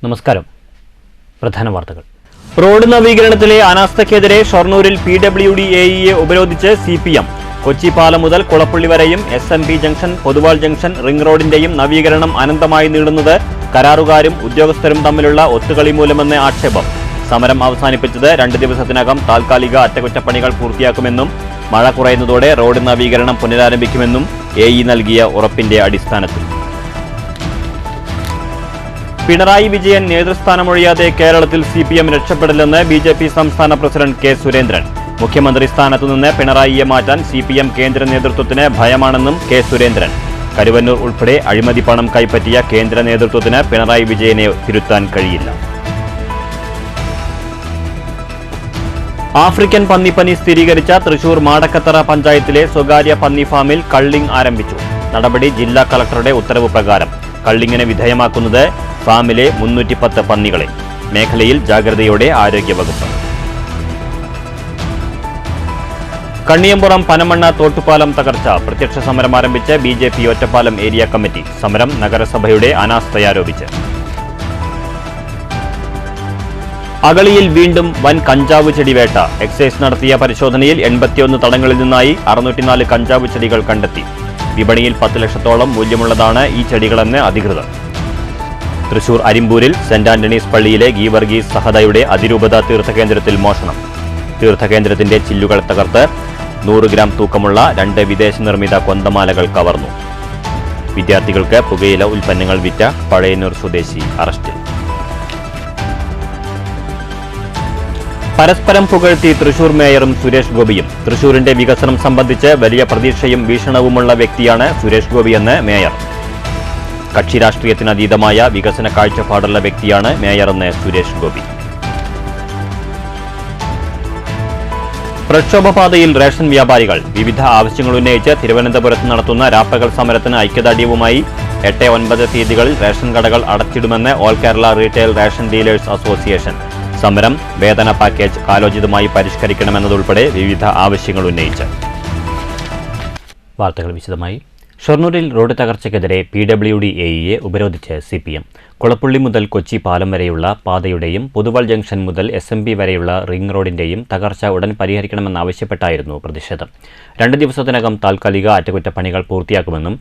നമസ്കാരം. പ്രധാന വാർത്തകൾ. റോഡ് നവീകരണത്തിലെ അനാസ്ഥയ്ക്കെതിരെ ഷൊർണൂരിൽ PWD AEയെ ഉപരോധിച്ച് CPM. കൊച്ചി പാലം മുതൽ കുളപ്പള്ളി വരെയും SMP junction, Pothuval junction, ring റോഡിന്റെയും നവീകരണം അനന്തമായി നീളുന്നത് കരാറുകാരും ഉദ്യോഗസ്ഥരും തമ്മിലുള്ള ഒത്തുകളി മൂലമെന്ന് ആക്ഷേപം. സമരം അവസാനിപ്പിച്ചത് 2 ദിവസത്തിനകം താൽക്കാലിക അറ്റകുറ്റപ്പണികൾ പൂർത്തിയാക്കുമെന്നും മഴ കുറയുന്നതോടെ റോഡ് നവീകരണം പുനരാരംഭിക്കുമെന്നും AE നൽകിയ ഉറപ്പിന്റെ അടിസ്ഥാനത്തിൽ. പിണറായി വിജയൻ നേതൃസ്ഥാനമൊഴിയാതെ കേരളത്തിൽ CPM രക്ഷപ്പെടില്ലെന്ന് BJP സംസ്ഥാന പ്രസിഡന്റ് K. സുരേന്ദ്രൻ. മുഖ്യമന്ത്രി സ്ഥാനത്തുനിന്ന് പിണറായിയെ മാറ്റാൻ CPM കേന്ദ്ര നേതൃത്വത്തിന് ഭയമാണെന്നും K. സുരേന്ദ്രൻ. കരുവന്നൂർ ഉൾപ്പെടെ അഴിമതി പണം കൈപ്പറ്റിയ കേന്ദ്ര നേതൃത്വത്തിന് പിണറായി വിജയനെ തിരുത്താൻ കഴിയില്ല. ആഫ്രിക്കൻ പന്നിപ്പനി സ്ഥിരീകരിച്ച തൃശൂർ മാടക്കത്തറ പഞ്ചായത്തിലെ സ്വകാര്യ പന്നി ഫാമിൽ കള്ളിംഗ് ആരംഭിച്ചു. നടപടി ജില്ലാ കളക്ടറുടെ ഉത്തരവ് പ്രകാരം. കള്ളിങ്ങിന് വിധേയമാക്കുന്നത് ഫാമിലെ 310 പന്നികളെ. മേഖലയിൽ ജാഗ്രതയോടെ ആരോഗ്യവകുപ്പ്. കണ്ണിയമ്പുറം പനമണ്ണ തോട്ടുപാലം തകർച്ച. പ്രത്യക്ഷ സമരം ആരംഭിച്ച് BJP ഒറ്റപ്പാലം ഏരിയ കമ്മിറ്റി. സമരം നഗരസഭയുടെ അനാസ്ഥയാരോപിച്ച്. അഗളിയിൽ വീണ്ടും വൻ കഞ്ചാവ് ചെടി വേട്ട. എക്സൈസ് നടത്തിയ പരിശോധനയിൽ 81 തടങ്ങളിൽ നിന്നായി 604 കഞ്ചാവ് ചെടികൾ കണ്ടെത്തി. വിപണിയിൽ 10 ലക്ഷത്തോളം മൂല്യമുള്ളതാണ് ഈ ചെടികളെന്ന് അധികൃതർ. തൃശൂർ അരിമ്പൂരിൽ സെന്റ് ആന്റണീസ് പള്ളിയിലെ ഗീവർഗീസ് സഹദയുടെ അതിരൂപത തീർത്ഥകേന്ദ്രത്തിൽ മോഷണം. തീർത്ഥകേന്ദ്രത്തിന്റെ ചില്ലുകൾ തകർത്ത് 100 ഗ്രാം തൂക്കമുള്ള 2 വിദേശ നിർമ്മിത കൊന്തമാലകൾ കവർന്നു. വിദ്യാർത്ഥികൾക്ക് പുകയില ഉൽപ്പന്നങ്ങൾ വിറ്റ പഴയന്നൂർ സ്വദേശി അറസ്റ്റിൽ. പരസ്പരം പുകഴ്ത്തി തൃശൂർ മേയറും സുരേഷ് ഗോപിയും. തൃശൂരിന്റെ വികസനം സംബന്ധിച്ച് വലിയ പ്രതീക്ഷയും വീക്ഷണവുമുള്ള വ്യക്തിയാണ് സുരേഷ് ഗോപിയെന്ന് മേയർ. കക്ഷി രാഷ്ട്രീയത്തിനതീതമായ വികസന കാഴ്ചപ്പാടുള്ള വ്യക്തിയാണ് മേയറെന്ന് സുരേഷ് ഗോപി. പ്രക്ഷോഭപാതയിൽ റേഷൻ വ്യാപാരികൾ. വിവിധ ആവശ്യങ്ങൾ ഉന്നയിച്ച് തിരുവനന്തപുരത്ത് നടത്തുന്ന രാപ്പകൽ സമരത്തിന് ഐക്യദാർഢ്യവുമായി 8-9 തീയതികളിൽ റേഷൻ കടകൾ അടച്ചിടുമെന്ന് all Kerala retail ration dealers association. സമരം, വേതന പാക്കേജ് കാലോചിതമായി പരിഷ്കരിക്കണമെന്നതുൾപ്പെടെ വിവിധ ആവശ്യങ്ങൾ ഉന്നയിച്ച്. വാർത്തകൾ വിശദമായി. ഷൊർണൂരിൽ റോഡ് തകർച്ചയ്ക്കെതിരെ PWD AEയെ ഉപരോധിച്ച് CPM. കുളപ്പള്ളി മുതൽ കൊച്ചി പാലം വരെയുള്ള പാതയുടെയും പൊതുവാൾ ജംഗ്ഷൻ മുതൽ SMP വരെയുള്ള റിംഗ് റോഡിന്റെയും തകർച്ച ഉടൻ പരിഹരിക്കണമെന്നാവശ്യപ്പെട്ടായിരുന്നു പ്രതിഷേധം. 2 ദിവസത്തിനകം താൽക്കാലിക അറ്റകുറ്റപ്പണികൾ പൂർത്തിയാക്കുമെന്നും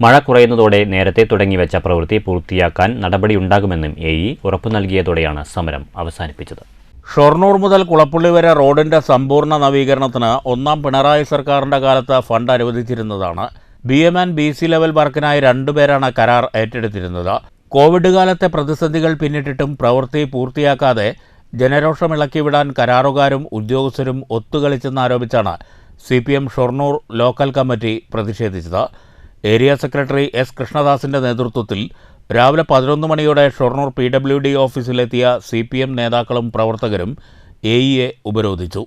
മഴ കുറയുന്നതോടെ നേരത്തെ തുടങ്ങിവെച്ച പ്രവൃത്തി പൂർത്തിയാക്കാൻ നടപടിയുണ്ടാകുമെന്നും AE ഉറപ്പു നൽകിയതോടെയാണ് സമരം അവസാനിപ്പിച്ചത്. ഷൊർണൂർ മുതൽ കുളപ്പള്ളി വരെ റോഡിന്റെ സമ്പൂർണ്ണ നവീകരണത്തിന് 1ാം പിണറായി സർക്കാരിന്റെ കാലത്ത് ഫണ്ട് അനുവദിച്ചിരുന്നതാണ്. BM and BC ലെവൽ വർക്കിനായി 2 പേരാണ് കരാർ ഏറ്റെടുത്തിരുന്നത്. കോവിഡ് കാലത്തെ പ്രതിസന്ധികൾ പിന്നിട്ടിട്ടും പ്രവൃത്തി പൂർത്തിയാക്കാതെ ജനരോഷമിളക്കിവിടാൻ കരാറുകാരും ഉദ്യോഗസ്ഥരും ഒത്തുകളിച്ചെന്നാരോപിച്ചാണ് CPM ഷൊർണൂർ ലോക്കൽ കമ്മിറ്റി പ്രതിഷേധിച്ചത്. Area secretary S. കൃഷ്ണദാസിന്റെ നേതൃത്വത്തിൽ രാവിലെ 11 മണിയോടെ ഷൊർണൂർ PWD ഓഫീസിലെത്തിയ CPM നേതാക്കളും പ്രവർത്തകരും AEയെ ഉപരോധിച്ചു.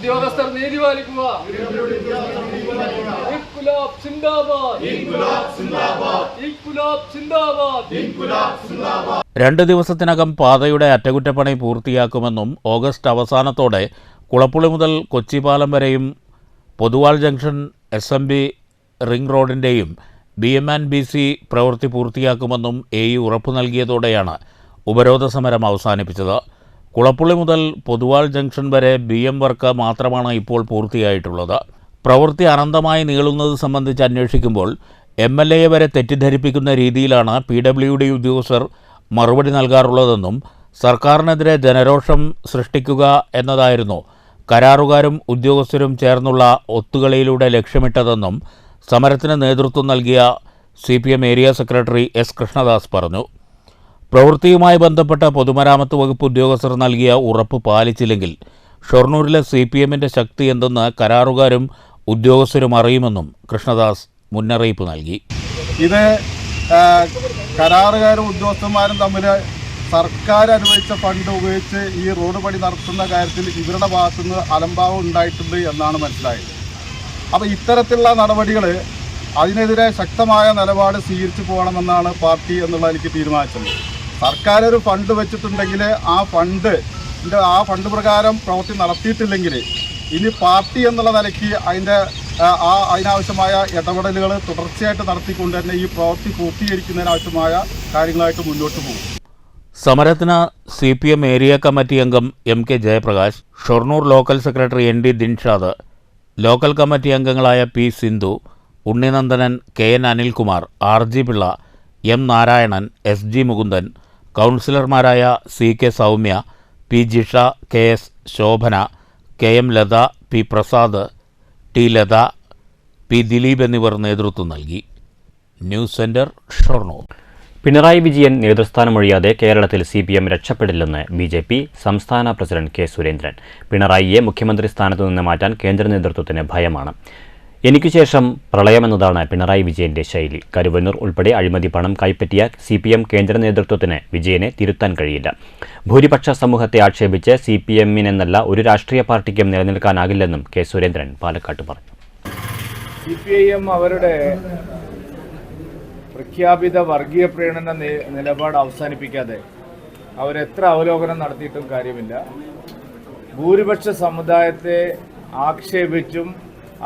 ഉദ്യോഗസ്ഥർ നീതി പാലിക്കുക. ഇൻകുലാബ് സിന്ദാബാദ്. ഇൻകുലാബ് സിന്ദാബാദ്. ഇൻകുലാബ് സിന്ദാബാദ്. 2 ദിവസത്തിനകം പാതയുടെ അറ്റകുറ്റപ്പണി പൂർത്തിയാക്കുമെന്നും ഓഗസ്റ്റ് അവസാനത്തോടെ കുളപ്പുള്ളി മുതൽ കൊച്ചി പാലം വരെയും പൊതുവാൾ ജംഗ്ഷൻ, SMP റിംഗ് റോഡിന്റെയും BM and BC പ്രവൃത്തി പൂർത്തിയാക്കുമെന്നും AE ഉറപ്പു നൽകിയതോടെയാണ് ഉപരോധ സമരം അവസാനിപ്പിച്ചത്. കുളപ്പുള്ളി മുതൽ പൊതുവാൾ ജംഗ്ഷൻ വരെ BM വർക്ക് മാത്രമാണ് ഇപ്പോൾ പൂർത്തിയായിട്ടുള്ളത്. പ്രവൃത്തി അനന്തമായി നീളുന്നത് സംബന്ധിച്ച് അന്വേഷിക്കുമ്പോൾ MLAയെ വരെ തെറ്റിദ്ധരിപ്പിക്കുന്ന രീതിയിലാണ് PWD ഉദ്യോഗസ്ഥർ മറുപടി നൽകാറുള്ളതെന്നും സർക്കാരിനെതിരെ ജനരോഷം സൃഷ്ടിക്കുക എന്നതായിരുന്നു കരാറുകാരും ഉദ്യോഗസ്ഥരും ചേർന്നുള്ള ഒത്തുകളിയിലൂടെ ലക്ഷ്യമിട്ടതെന്നും സമരത്തിന് നേതൃത്വം നൽകിയ CPM area secretary S. Krishnadas പറഞ്ഞു. പ്രവൃത്തിയുമായി ബന്ധപ്പെട്ട പൊതുമരാമത്ത് വകുപ്പ് ഉദ്യോഗസ്ഥർ നൽകിയ ഉറപ്പ് പാലിച്ചില്ലെങ്കിൽ ഷൊർണൂരിലെ CPMന്റെ ശക്തി എന്തെന്ന് കരാറുകാരും ഉദ്യോഗസ്ഥരും അറിയുമെന്നും കൃഷ്ണദാസ് മുന്നറിയിപ്പ് നൽകി. ഇത് കരാറുകാരും ഉദ്യോഗസ്ഥന്മാരും തമ്മിൽ സർക്കാർ അനുവദിച്ച ഫണ്ട് ഉപയോഗിച്ച് ഈ റോഡ് പണി നടത്തുന്ന കാര്യത്തിൽ ഇവരുടെ ഭാഗത്തുനിന്ന് അലംഭാവം ഉണ്ടായിട്ടുണ്ട് എന്നാണ് മനസ്സിലായത്. അപ്പോൾ ഇത്തരത്തിലുള്ള നടപടികൾ അതിനെതിരെ ശക്തമായ നിലപാട് സ്വീകരിച്ചു പോകണമെന്നാണ് പാർട്ടി എന്നുള്ള എനിക്ക് തീരുമാനിച്ചത്. സർക്കാർ ഒരു ഫണ്ട് വെച്ചിട്ടുണ്ടെങ്കിൽ ആ ഫണ്ട് പ്രകാരം പ്രവൃത്തി നടത്തിയിട്ടില്ലെങ്കിൽ ഇനി പാർട്ടി എന്നുള്ള നിലയ്ക്ക് അതിനാവശ്യമായ ഇടപെടലുകൾ തുടർച്ചയായിട്ട് നടത്തിക്കൊണ്ട് തന്നെ ഈ പ്രവൃത്തി പൂർത്തീകരിക്കുന്നതിനാവശ്യമായ കാര്യങ്ങളായിട്ട് മുന്നോട്ട് പോകും. സമരത്തിന് CPM ഏരിയ കമ്മിറ്റി അംഗം MK Jayaprakash, Shoranur local secretary ND Dinshad, local committee അംഗങ്ങളായ P Sindhu, Unninandanan, KN Anilkumar, RG Pillai, M Narayanan, SG Mukundan, കൗൺസിലർമാരായ CK Soumya, P Jisha, KS Shobhana, KM Latha, P Prasad, T Latha, P Dileep എന്നിവർ നേതൃത്വം നൽകി. News centre, Shoranur. പിണറായി വിജയൻ നേതൃസ്ഥാനമൊഴിയാതെ കേരളത്തിൽ CPM രക്ഷപ്പെടില്ലെന്ന് BJP സംസ്ഥാന പ്രസിഡന്റ് K സുരേന്ദ്രൻ. പിണറായിയെ മുഖ്യമന്ത്രി സ്ഥാനത്തു നിന്ന് മാറ്റാൻ കേന്ദ്ര നേതൃത്വത്തിന് ഭയമാണ്. എനിക്കു ശേഷം പ്രളയമെന്നതാണ് പിണറായി വിജയന്റെ ശൈലി. കരുവന്നൂർ ഉൾപ്പെടെ അഴിമതി പണം കൈപ്പറ്റിയ CPM കേന്ദ്ര നേതൃത്വത്തിന് വിജയനെ തിരുത്താൻ കഴിയില്ല. ഭൂരിപക്ഷ സമൂഹത്തെ ആക്ഷേപിച്ച് CPM-നെന്നല്ല ഒരു രാഷ്ട്രീയ പാർട്ടിക്കും നിലനിൽക്കാനാകില്ലെന്നും K സുരേന്ദ്രൻ പാലക്കാട്ട് പറഞ്ഞു. CPIM അവരുടെ പ്രഖ്യാപിത വർഗീയ പ്രീണന നിലപാട് അവസാനിപ്പിക്കാതെ അവരെത്ര അവലോകനം നടത്തിയിട്ടും കാര്യമില്ല. ഭൂരിപക്ഷ സമുദായത്തെ ആക്ഷേപിച്ചും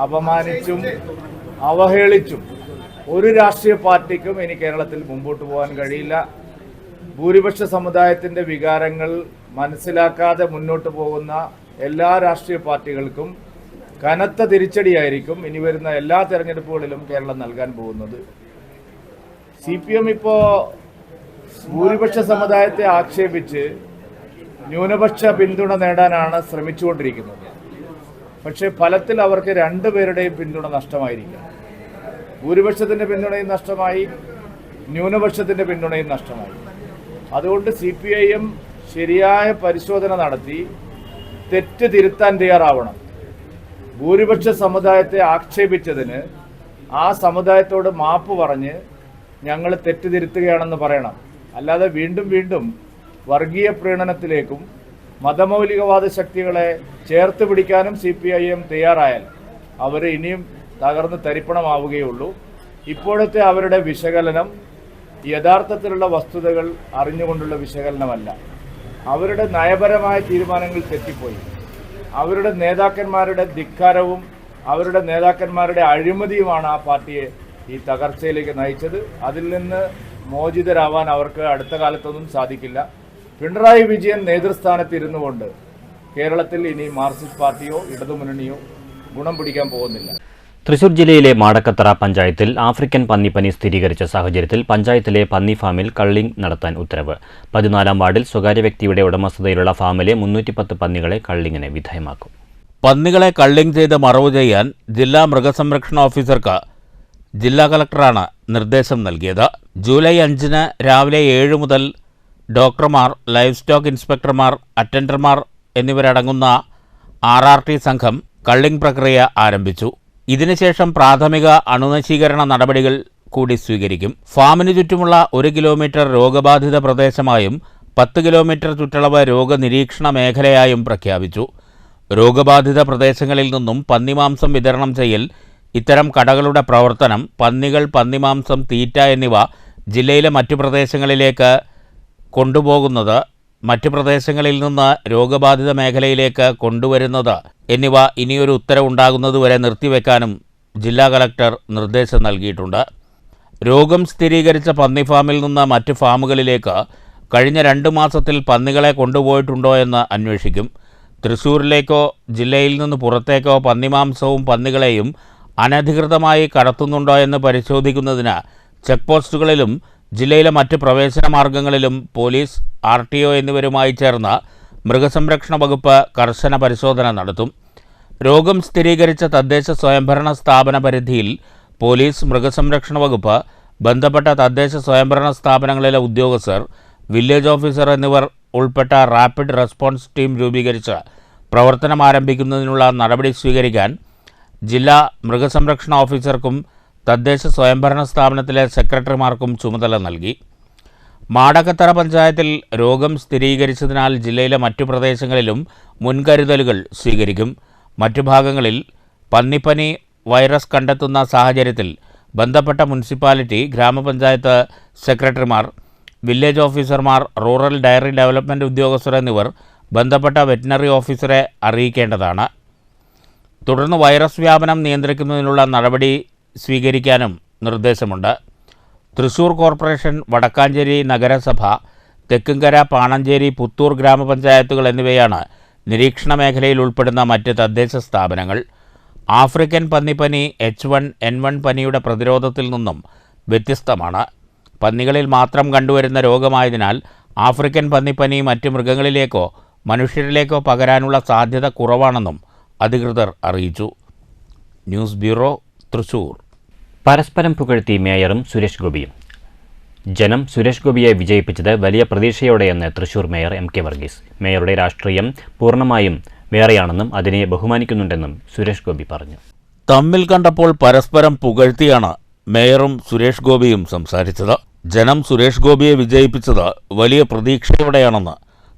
അപമാനിച്ചും അവഹേളിച്ചും ഒരു രാഷ്ട്രീയ പാർട്ടിക്കും ഇനി കേരളത്തിൽ മുമ്പോട്ട് പോകാൻ കഴിയില്ല. ഭൂരിപക്ഷ സമുദായത്തിൻ്റെ വികാരങ്ങൾ മനസ്സിലാക്കാതെ മുന്നോട്ട് പോകുന്ന എല്ലാ രാഷ്ട്രീയ പാർട്ടികൾക്കും കനത്ത തിരിച്ചടിയായിരിക്കും ഇനി വരുന്ന എല്ലാ തെരഞ്ഞെടുപ്പുകളിലും കേരളം നൽകാൻ പോകുന്നത്. CPM ഇപ്പോൾ ഭൂരിപക്ഷ സമുദായത്തെ ആക്ഷേപിച്ച് ന്യൂനപക്ഷ പിന്തുണ നേടാനാണ് ശ്രമിച്ചുകൊണ്ടിരിക്കുന്നത്. പക്ഷേ ഫലത്തിൽ അവർക്ക് രണ്ടുപേരുടെയും പിന്തുണ നഷ്ടമായിരിക്കും. ഭൂരിപക്ഷത്തിൻ്റെ പിന്തുണയും നഷ്ടമായി, ന്യൂനപക്ഷത്തിൻ്റെ പിന്തുണയും നഷ്ടമായി. അതുകൊണ്ട് CPIM ശരിയായ പരിശോധന നടത്തി തെറ്റ് തിരുത്താൻ തയ്യാറാവണം. ഭൂരിപക്ഷ സമുദായത്തെ ആക്ഷേപിച്ചതിന് ആ സമുദായത്തോട് മാപ്പ് പറഞ്ഞ് ഞങ്ങൾ തെറ്റ് തിരുത്തുകയാണെന്ന് പറയണം. അല്ലാതെ വീണ്ടും വീണ്ടും വർഗീയ പ്രീണനത്തിലേക്കും മതമൗലികവാദ ശക്തികളെ ചേർത്ത് പിടിക്കാനും CPIM തയ്യാറായാൽ അവർ ഇനിയും തകർന്ന് തരിപ്പണമാവുകയുള്ളൂ. ഇപ്പോഴത്തെ അവരുടെ വിശകലനം യഥാർത്ഥത്തിലുള്ള വസ്തുതകൾ അറിഞ്ഞുകൊണ്ടുള്ള വിശകലനമല്ല. അവരുടെ നയപരമായ തീരുമാനങ്ങൾ തെറ്റിപ്പോയി. അവരുടെ നേതാക്കന്മാരുടെ ധിക്കാരവും അവരുടെ നേതാക്കന്മാരുടെ അഴിമതിയുമാണ് ആ പാർട്ടിയെ ഈ തകർച്ചയിലേക്ക് നയിച്ചത്. അതിൽ നിന്ന് മോചിതരാവാൻ അവർക്ക് അടുത്ത കാലത്തൊന്നും സാധിക്കില്ല. പിണറായി വിജയൻ നേതൃസ്ഥാനത്തിരുന്നു കൊണ്ട് കേരളത്തിൽ ഇനി മാർക്സിസ്റ്റ് പാർട്ടിയോ ഇടതുമുന്നണിയോ ഗുണം പിടിക്കാൻ പോകുന്നില്ല. തൃശൂർ ജില്ലയിലെ മാടക്കത്തറ പഞ്ചായത്തിൽ ആഫ്രിക്കൻ പന്നിപ്പനി സ്ഥിരീകരിച്ച സാഹചര്യത്തിൽ പഞ്ചായത്തിലെ പന്നി ഫാമിൽ കള്ളിംഗ് നടത്താൻ ഉത്തരവ്. 14-ാം വാർഡിൽ സ്വകാര്യ വ്യക്തിയുടെ ഉടമസ്ഥതയിലുള്ള ഫാമിലെ 310 പന്നികളെ കള്ളിങ്ങിന് വിധേയമാക്കും. പന്നികളെ കള്ളിംഗ് ചെയ്ത് മറവു ചെയ്യാൻ ജില്ലാ മൃഗസംരക്ഷണ ഓഫീസർക്ക് ജില്ലാ കളക്ടറാണ് നിർദ്ദേശം നൽകിയത്. ജൂലൈ 5-ന് രാവിലെ 7 മുതൽ ഡോക്ടർമാർ, ലൈഫ് സ്റ്റോക്ക് ഇൻസ്പെക്ടർമാർ, അറ്റൻഡർമാർ എന്നിവരടങ്ങുന്ന RRT സംഘം കള്ളിംഗ് പ്രക്രിയ ആരംഭിച്ചു. ഇതിനുശേഷം പ്രാഥമിക അണുനശീകരണ നടപടികൾ കൂടി സ്വീകരിക്കും. ഫാമിന് ചുറ്റുമുള്ള 1 കിലോമീറ്റർ രോഗബാധിത പ്രദേശമായും 10 കിലോമീറ്റർ ചുറ്റളവ് രോഗനിരീക്ഷണ മേഖലയായും പ്രഖ്യാപിച്ചു. രോഗബാധിത പ്രദേശങ്ങളിൽ നിന്നും പന്നിമാംസം വിതരണം ചെയ്യൽ, ഇത്തരം കടകളുടെ പ്രവർത്തനം, പന്നികൾ, പന്നിമാംസം, തീറ്റ എന്നിവ ജില്ലയിലെ മറ്റു പ്രദേശങ്ങളിലേക്ക് കൊണ്ടുപോകുന്നത്, മറ്റു പ്രദേശങ്ങളിൽ നിന്ന് രോഗബാധിത മേഖലയിലേക്ക് കൊണ്ടുവരുന്നത് എന്നിവ ഇനിയൊരു ഉത്തരവുണ്ടാകുന്നതുവരെ നിർത്തിവെക്കാനും ജില്ലാ കളക്ടർ നിർദ്ദേശം നൽകിയിട്ടുണ്ട്. രോഗം സ്ഥിരീകരിച്ച പന്നി ഫാമിൽ നിന്ന് മറ്റ് ഫാമുകളിലേക്ക് കഴിഞ്ഞ 2 മാസത്തിൽ പന്നികളെ കൊണ്ടുപോയിട്ടുണ്ടോ എന്ന് അന്വേഷിക്കും. തൃശ്ശൂരിലേക്കോ ജില്ലയിൽ നിന്ന് പുറത്തേക്കോ പന്നിമാംസവും പന്നികളെയും അനധികൃതമായി കടത്തുന്നുണ്ടോ എന്ന് പരിശോധിക്കുന്നതിന് ചെക്ക് പോസ്റ്റുകളിലും ജില്ലയിലെ മറ്റ് പ്രവേശന മാർഗങ്ങളിലും പോലീസ്, RTO എന്നിവരുമായി ചേർന്ന് മൃഗസംരക്ഷണ വകുപ്പ് കർശന പരിശോധന നടത്തും. രോഗം സ്ഥിരീകരിച്ച തദ്ദേശ സ്വയംഭരണ സ്ഥാപന പരിധിയിൽ പോലീസ്, മൃഗസംരക്ഷണ വകുപ്പ്, ബന്ധപ്പെട്ട തദ്ദേശ സ്വയംഭരണ സ്ഥാപനങ്ങളിലെ ഉദ്യോഗസ്ഥർ, വില്ലേജ് ഓഫീസർ എന്നിവർ ഉൾപ്പെട്ട റാപ്പിഡ് റെസ്പോൺസ് ടീം രൂപീകരിച്ച് പ്രവർത്തനം ആരംഭിക്കുന്നതിനുള്ള നടപടി സ്വീകരിക്കാൻ ജില്ലാ മൃഗസംരക്ഷണ ഓഫീസർക്കും തദ്ദേശ സ്വയംഭരണ സ്ഥാപനത്തിലെ സെക്രട്ടറിമാർക്കും ചുമതല നൽകി. മാടക്കത്തറ പഞ്ചായത്തിൽ രോഗം സ്ഥിരീകരിച്ചതിനാൽ ജില്ലയിലെ മറ്റു പ്രദേശങ്ങളിലും മുൻകരുതലുകൾ സ്വീകരിക്കും. മറ്റു ഭാഗങ്ങളിൽ പന്നിപ്പനി വൈറസ് കണ്ടെത്തുന്ന സാഹചര്യത്തിൽ ബന്ധപ്പെട്ട മുനിസിപ്പാലിറ്റി, ഗ്രാമപഞ്ചായത്ത് സെക്രട്ടറിമാർ, വില്ലേജ് ഓഫീസർമാർ, റൂറൽ ഡയറി ഡെവലപ്മെൻറ്റ് ഉദ്യോഗസ്ഥർ എന്നിവർ ബന്ധപ്പെട്ട വെറ്റിനറി ഓഫീസറെ അറിയിക്കേണ്ടതാണ്. തുടർന്ന് വൈറസ് വ്യാപനം നിയന്ത്രിക്കുന്നതിനുള്ള നടപടി സ്വീകരിക്കാനും നിർദ്ദേശമുണ്ട്. തൃശൂർ കോർപ്പറേഷൻ, വടക്കാഞ്ചേരി നഗരസഭ, തെക്കുംകര, പാണഞ്ചേരി, പുത്തൂർ ഗ്രാമപഞ്ചായത്തുകൾ എന്നിവയാണ് നിരീക്ഷണ മേഖലയിൽ ഉൾപ്പെടുന്ന മറ്റ് തദ്ദേശ സ്ഥാപനങ്ങൾ. ആഫ്രിക്കൻ പന്നിപ്പനി H1N1 പനിയുടെ പ്രതിരോധത്തിൽ നിന്നും വ്യത്യസ്തമാണ്. പന്നികളിൽ മാത്രം കണ്ടുവരുന്ന രോഗമായതിനാൽ ആഫ്രിക്കൻ പന്നിപ്പനി മറ്റ് മൃഗങ്ങളിലേക്കോ മനുഷ്യരിലേക്കോ പകരാനുള്ള സാധ്യത കുറവാണെന്നും അധികൃതർ അറിയിച്ചു. News bureau, Thrissur. പരസ്പരം പുകഴ്ത്തി മേയറും സുരേഷ് ഗോപിയും. ജനം സുരേഷ് ഗോപിയെ വിജയിപ്പിച്ചത് വലിയ പ്രതീക്ഷയോടെയെന്ന് തൃശൂർ മേയർ MK വർഗീസ്. മേയറുടെ രാഷ്ട്രീയം പൂർണ്ണമായും വേറെയാണെന്നും അതിനെ ബഹുമാനിക്കുന്നുണ്ടെന്നും സുരേഷ് ഗോപി പറഞ്ഞു. തമ്മിൽ കണ്ടപ്പോൾ പരസ്പരം പുകഴ്ത്തിയാണ് മേയറും സുരേഷ് ഗോപിയും സംസാരിച്ചത്. ജനം സുരേഷ് ഗോപിയെ വിജയിപ്പിച്ചത് വലിയ പ്രതീക്ഷയോടെയാണെന്ന്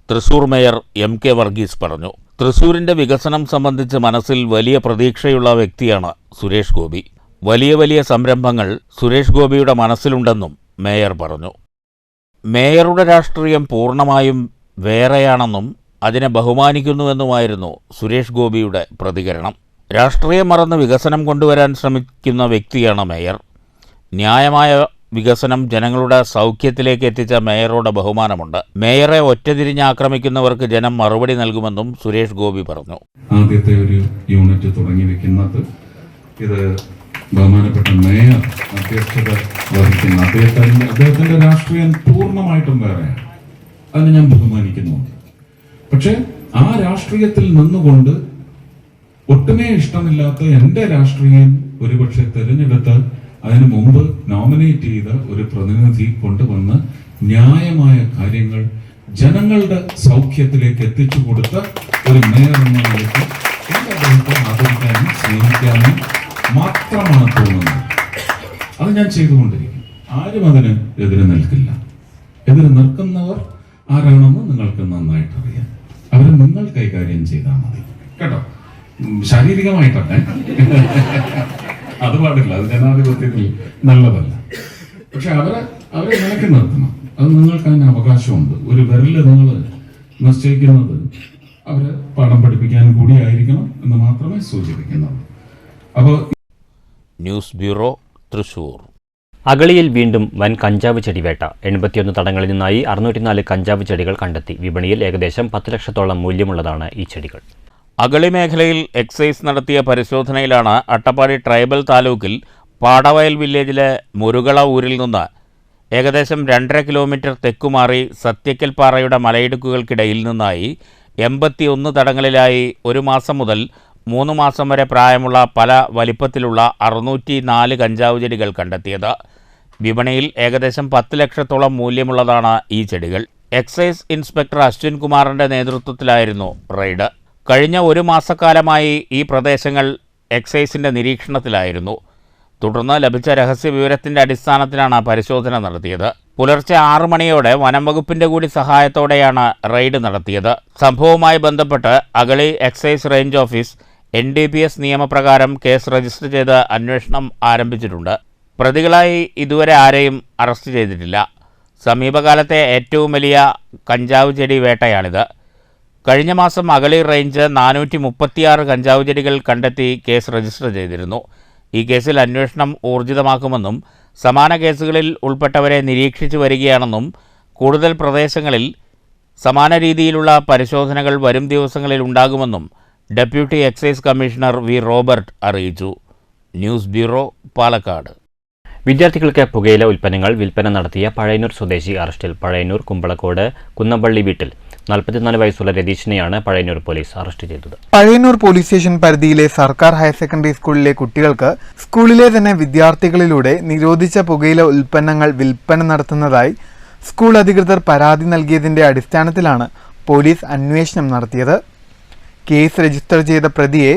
തൃശൂർ മേയർ MK വർഗീസ് പറഞ്ഞു. തൃശൂരിൻ്റെ വികസനം സംബന്ധിച്ച് മനസ്സിൽ വലിയ പ്രതീക്ഷയുള്ള വ്യക്തിയാണ് സുരേഷ് ഗോപി. വലിയ വലിയ സംരംഭങ്ങൾ സുരേഷ് ഗോപിയുടെ മനസ്സിലുണ്ടെന്നും മേയർ പറഞ്ഞു. മേയറുടെ രാഷ്ട്രീയം പൂർണ്ണമായും വേറെയാണെന്നും അതിനെ ബഹുമാനിക്കുന്നുവെന്നുമായിരുന്നു സുരേഷ് ഗോപിയുടെ പ്രതികരണം. രാഷ്ട്രീയം മറന്ന് വികസനം കൊണ്ടുവരാൻ ശ്രമിക്കുന്ന വ്യക്തിയാണ് മേയർ. ന്യായമായ വികസനം ജനങ്ങളുടെ സൗഖ്യത്തിലേക്ക് എത്തിച്ച മേയറുടെ ബഹുമാനമുണ്ട്. മേയറെ ഒറ്റതിരിഞ്ഞ് ആക്രമിക്കുന്നവർക്ക് ജനം മറുപടി നൽകുമെന്നും സുരേഷ് ഗോപി പറഞ്ഞു. ആദ്യത്തെ ഒരു യൂണിറ്റ് തുടങ്ങി വെക്കുന്നത് ഇത് ബഹുമാനപ്പെട്ട മേയർ അധ്യക്ഷത വഹിക്കുന്ന അദ്ദേഹത്തിന്റെ രാഷ്ട്രീയം പൂർണ്ണമായിട്ടും വേറെയാണ്. അതിന് ഞാൻ ബഹുമാനിക്കുന്നുണ്ട്. പക്ഷെ ആ രാഷ്ട്രീയത്തിൽ നിന്നുകൊണ്ട് ഒട്ടുമേ ഇഷ്ടമില്ലാത്ത എൻ്റെ രാഷ്ട്രീയം ഒരുപക്ഷെ തെരഞ്ഞെടുത്ത് അതിനു മുമ്പ് നോമിനേറ്റ് ചെയ്ത ഒരു പ്രതിനിധി കൊണ്ടുവന്ന് ന്യായമായ കാര്യങ്ങൾ ജനങ്ങളുടെ സൗഖ്യത്തിലേക്ക് എത്തിച്ചു കൊടുത്ത ഒരു മേയർ എന്ന നിലയ്ക്ക് എൻ്റെ അദ്ദേഹത്തെ ആദരിക്കാനും സ്നേഹിക്കാനും മാത്രമാണ് തോന്നുന്നത്. അത് ഞാൻ ചെയ്തുകൊണ്ടിരിക്കും. ആരും അതിന് എതിരെ നിൽക്കില്ല. എതിരെ നിൽക്കുന്നവർ ആരാണെന്ന് നിങ്ങൾക്ക് നന്നായിട്ട് അറിയാം. അവരെ നിങ്ങൾ കൈകാര്യം ചെയ്താൽ മതി കേട്ടോ. ശാരീരികമായിട്ടല്ലേ, അത് പാടില്ല, അത് ജനാധിപത്യത്തിൽ നല്ലതല്ല. പക്ഷെ അവരെ നിലയ്ക്ക് നിർത്തണം. അത് നിങ്ങൾക്ക് അതിന് അവകാശമുണ്ട്. ഒരു വിരല് നിങ്ങൾ നിശ്ചയിക്കുന്നത് അവരെ പാഠം പഠിപ്പിക്കാൻ കൂടിയായിരിക്കണം എന്ന് മാത്രമേ സൂചിപ്പിക്കുന്നുള്ളൂ. അപ്പോൾ ന്യൂസ് ബ്യൂറോ, തൃശൂർ. അഗളിയിൽ വീണ്ടും വൻ കഞ്ചാവ് ചെടിവേട്ട. 81 തടങ്ങളിൽ നിന്നായി 604 കഞ്ചാവ് ചെടികൾ കണ്ടെത്തി. വിപണിയിൽ ഏകദേശം 10 ലക്ഷത്തോളം മൂല്യമുള്ളതാണ് ഈ ചെടികൾ. അഗളി മേഖലയിൽ എക്സൈസ് നടത്തിയ പരിശോധനയിലാണ് അട്ടപ്പാടി ട്രൈബൽ താലൂക്കിൽ പാടവയൽ വില്ലേജിലെ മുരുകള ഊരിൽ നിന്ന് ഏകദേശം 2.5 കിലോമീറ്റർ തെക്കുമാറി സത്യക്കൽ പാറയുടെ മലയിടുക്കുകൾക്കിടയിൽ നിന്നായി 81 തടങ്ങളിലായി 1 മാസം മുതൽ 3 മാസം വരെ പ്രായമുള്ള പല വലിപ്പത്തിലുള്ള 604 കഞ്ചാവ് ചെടികൾ കണ്ടെത്തിയത്. വിപണിയിൽ ഏകദേശം 10 ലക്ഷത്തോളം മൂല്യമുള്ളതാണ് ഈ ചെടികൾ. എക്സൈസ് ഇൻസ്പെക്ടർ അശ്വിൻ കുമാറിൻ്റെ നേതൃത്വത്തിലായിരുന്നു റെയ്ഡ്. കഴിഞ്ഞ 1 മാസക്കാലമായി ഈ പ്രദേശങ്ങൾ എക്സൈസിൻ്റെ നിരീക്ഷണത്തിലായിരുന്നു. തുടർന്ന് ലഭിച്ച രഹസ്യ വിവരത്തിൻ്റെ അടിസ്ഥാനത്തിലാണ് പരിശോധന നടത്തിയത്. പുലർച്ചെ 6 മണിയോടെ വനം വകുപ്പിൻ്റെ കൂടി സഹായത്തോടെയാണ് റെയ്ഡ് നടത്തിയത്. സംഭവവുമായി ബന്ധപ്പെട്ട് Agali excise range office NDPS നിയമപ്രകാരം കേസ് രജിസ്റ്റർ ചെയ്ത് അന്വേഷണം ആരംഭിച്ചിട്ടുണ്ട്. പ്രതികളായി ഇതുവരെ ആരെയും അറസ്റ്റ് ചെയ്തിട്ടില്ല. സമീപകാലത്തെ ഏറ്റവും വലിയ കഞ്ചാവ് ചെടി വേട്ടയാണിത്. കഴിഞ്ഞ മാസം അഗളി റേഞ്ച് 436 കഞ്ചാവ് ചെടികൾ കണ്ടെത്തി കേസ് രജിസ്റ്റർ ചെയ്തിരുന്നു. ഈ കേസിൽ അന്വേഷണം ഊർജിതമാക്കുമെന്നും സമാന കേസുകളിൽ ഉൾപ്പെട്ടവരെ നിരീക്ഷിച്ചു വരികയാണെന്നും കൂടുതൽ പ്രദേശങ്ങളിൽ സമാന രീതിയിലുള്ള പരിശോധനകൾ വരും ദിവസങ്ങളിൽ ഉണ്ടാകുമെന്നും deputy excise commissioner V. Robert അറിയിച്ചു. News bureau, Palakkad. വിദ്യാർത്ഥികൾക്ക് പുകയില ഉൽപ്പന്നങ്ങൾ വിൽപ്പന നടത്തിയ പഴയന്നൂർ സ്വദേശി അറസ്റ്റിൽ. പഴയന്നൂർ കുമ്പളക്കോട് കുന്നപ്പള്ളി വീട്ടിൽ 44 വയസ്സുള്ള രതീഷിനെയാണ് പഴയന്നൂർ പോലീസ് അറസ്റ്റ് ചെയ്തത്. പഴയന്നൂർ പോലീസ് സ്റ്റേഷൻ പരിധിയിലെ സർക്കാർ ഹയർ സെക്കൻഡറി സ്കൂളിലെ കുട്ടികൾക്ക് സ്കൂളിലെ തന്നെ വിദ്യാർത്ഥികളിലൂടെ നിരോധിച്ച പുകയില ഉൽപ്പന്നങ്ങൾ വിൽപ്പന നടത്തുന്നതായി സ്കൂൾ അധികൃതർ പരാതി നൽകിയതിന്റെ അടിസ്ഥാനത്തിലാണ് പോലീസ് അന്വേഷണം നടത്തിയത്. കേസ് രജിസ്റ്റർ ചെയ്ത പ്രതിയെ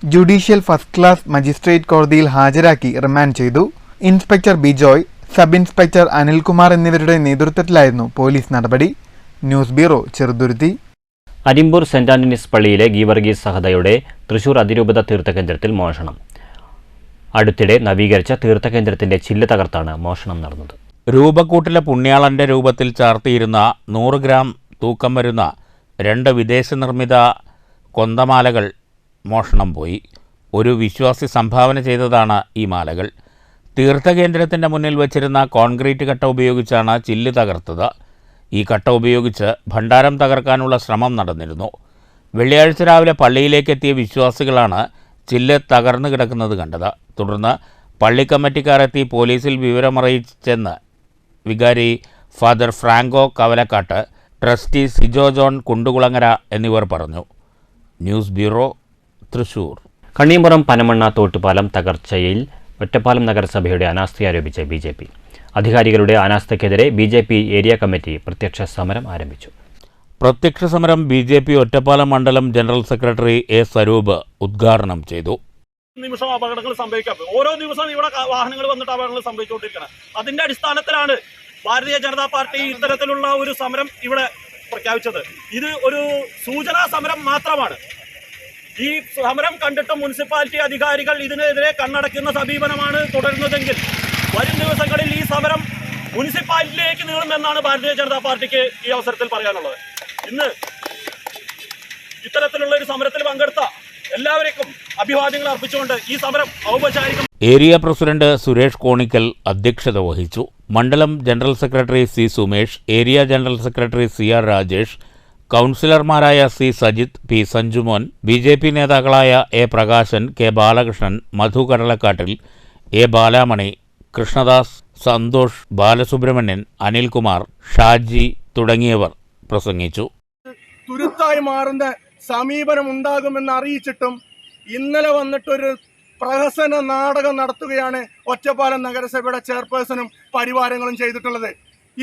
ജുഡീഷ്യൽ ഫസ്റ്റ് ക്ലാസ് മജിസ്ട്രേറ്റ് കോടതിയിൽ ഹാജരാക്കി റിമാൻഡ് ചെയ്തു. Inspector Bijoy, sub inspector Anilkumar എന്നിവരുടെ നേതൃത്വത്തിലായിരുന്നു പോലീസ് നടപടി. News bureau, Cheruthuruthy. അരിമ്പൂർ സെന്റ് ആന്റണീസ് പള്ളിയിലെ ഗീവർഗീസ് സഹദയുടെ തൃശൂർ അതിരൂപത തീർത്ഥകേന്ദ്രത്തിൽ മോഷണം. അടുത്തിടെ നവീകരിച്ച തീർത്ഥകേന്ദ്രത്തിന്റെ ചില്ല് തകർത്താണ് മോഷണം നടന്നത്. രൂപക്കൂട്ടിലെ പുണ്യാളന്റെ രൂപത്തിൽ ചാർത്തിയിരുന്ന 100 ഗ്രാം തൂക്കം വരുന്ന 2 വിദേശ നിർമ്മിത കൊന്തമാലകൾ മോഷണം പോയി. ഒരു വിശ്വാസി സംഭാവന ചെയ്തതാണ് ഈ മാലകൾ. തീർത്ഥകേന്ദ്രത്തിൻ്റെ മുന്നിൽ വച്ചിരുന്ന കോൺക്രീറ്റ് കട്ട ഉപയോഗിച്ചാണ് ചില്ല് തകർത്തത്. ഈ കട്ട ഉപയോഗിച്ച് ഭണ്ഡാരം തകർക്കാനുള്ള ശ്രമം നടന്നിരുന്നു. വെള്ളിയാഴ്ച രാവിലെ പള്ളിയിലേക്കെത്തിയ വിശ്വാസികളാണ് ചില്ല് തകർന്നു കിടക്കുന്നത് കണ്ടത്. തുടർന്ന് പള്ളി കമ്മിറ്റിക്കാർ എത്തി പോലീസിൽ വിവരമറിയിച്ചെന്ന് വികാരി father Franco Kavalakkad, trustee Sijo John Kundukulangara എന്നിവർ പറഞ്ഞു. News bureau, Thrissur. കണ്ണീമ്പുറം പനമണ്ണ തോട്ടുപാലം തകർച്ചയിൽ ഒറ്റപ്പാലം നഗരസഭയുടെ അനാസ്ഥ ആരോപിച്ച് BJP. അധികാരികളുടെ അനാസ്ഥയ്ക്കെതിരെ BJP ഏരിയ കമ്മിറ്റി പ്രത്യക്ഷ സമരം ആരംഭിച്ചു. പ്രത്യക്ഷ സമരം BJP ഒറ്റപ്പാലം മണ്ഡലം ജനറൽ സെക്രട്ടറി A. സ്വരൂപ് ഉദ്ഘാടനം ചെയ്തു. നിമിഷം അപകടങ്ങൾ സംഭവിക്കാം. ഓരോ ദിവസവും ഇവിടെ വാഹനങ്ങൾ വന്നിട്ട് അപകടങ്ങൾ സംഭവിച്ചുകൊണ്ടിരിക്കണം. അതിന്റെ അടിസ്ഥാനത്തിലാണ് ഭാരതീയ ജനതാ പാർട്ടി ഇത്തരത്തിലുള്ള ഒരു സമരം ഇവിടെ പ്രഖ്യാപിച്ചത്. ഇത് ഒരു സൂചനാ സമരം മാത്രമാണ്. ഈ സമരം കണ്ടിട്ട് മുനിസിപ്പാലിറ്റി അധികാരികൾ ഇതിനെതിരെ കണ്ണടയ്ക്കുന്ന സമീപനമാണ് തുടരുന്നതെങ്കിൽ വരും ദിവസങ്ങളിൽ ഈ സമരം മുനിസിപ്പാലിറ്റിയിലേക്ക് നീളുമെന്നാണ് ഭാരതീയ ജനതാ പാർട്ടിക്ക് ഈ അവസരത്തിൽ പറയാനുള്ളത്. ഇന്ന് ഇത്തരത്തിലുള്ള ഒരു സമരത്തിൽ പങ്കെടുത്ത എല്ലാവർക്കും അഭിവാദ്യങ്ങൾ അർപ്പിച്ചുകൊണ്ട് ഈ സമരം ഔപചാരികം. ഏരിയ പ്രസിഡന്റ് സുരേഷ് കോണിക്കൽ അധ്യക്ഷത വഹിച്ചു. മണ്ഡലം general secretary C. Sumesh, area general secretary CR Rajesh, കൗൺസിലർമാരായ C. സജിത്ത്, P. സഞ്ജുമോൻ, BJP നേതാക്കളായ A. Prakashan, K. Balakrishnan, Madhu കടലക്കാട്ടിൽ, A. Balamani, Krishnadas, Santhosh, Balasubramanian, Anilkumar, Shaji തുടങ്ങിയവർ പ്രസംഗിച്ചു. തുരുത്തായി മാറുന്ന സമീപനം ഉണ്ടാകുമെന്ന് അറിയിച്ചിട്ടും ഇന്നലെ വന്നിട്ടൊരു പ്രഹസന നാടകം നടത്തുകയാണ് ഒറ്റപ്പാലം നഗരസഭയുടെ ചെയർപേഴ്സണും പരിവാരങ്ങളും ചെയ്തിട്ടുള്ളത്.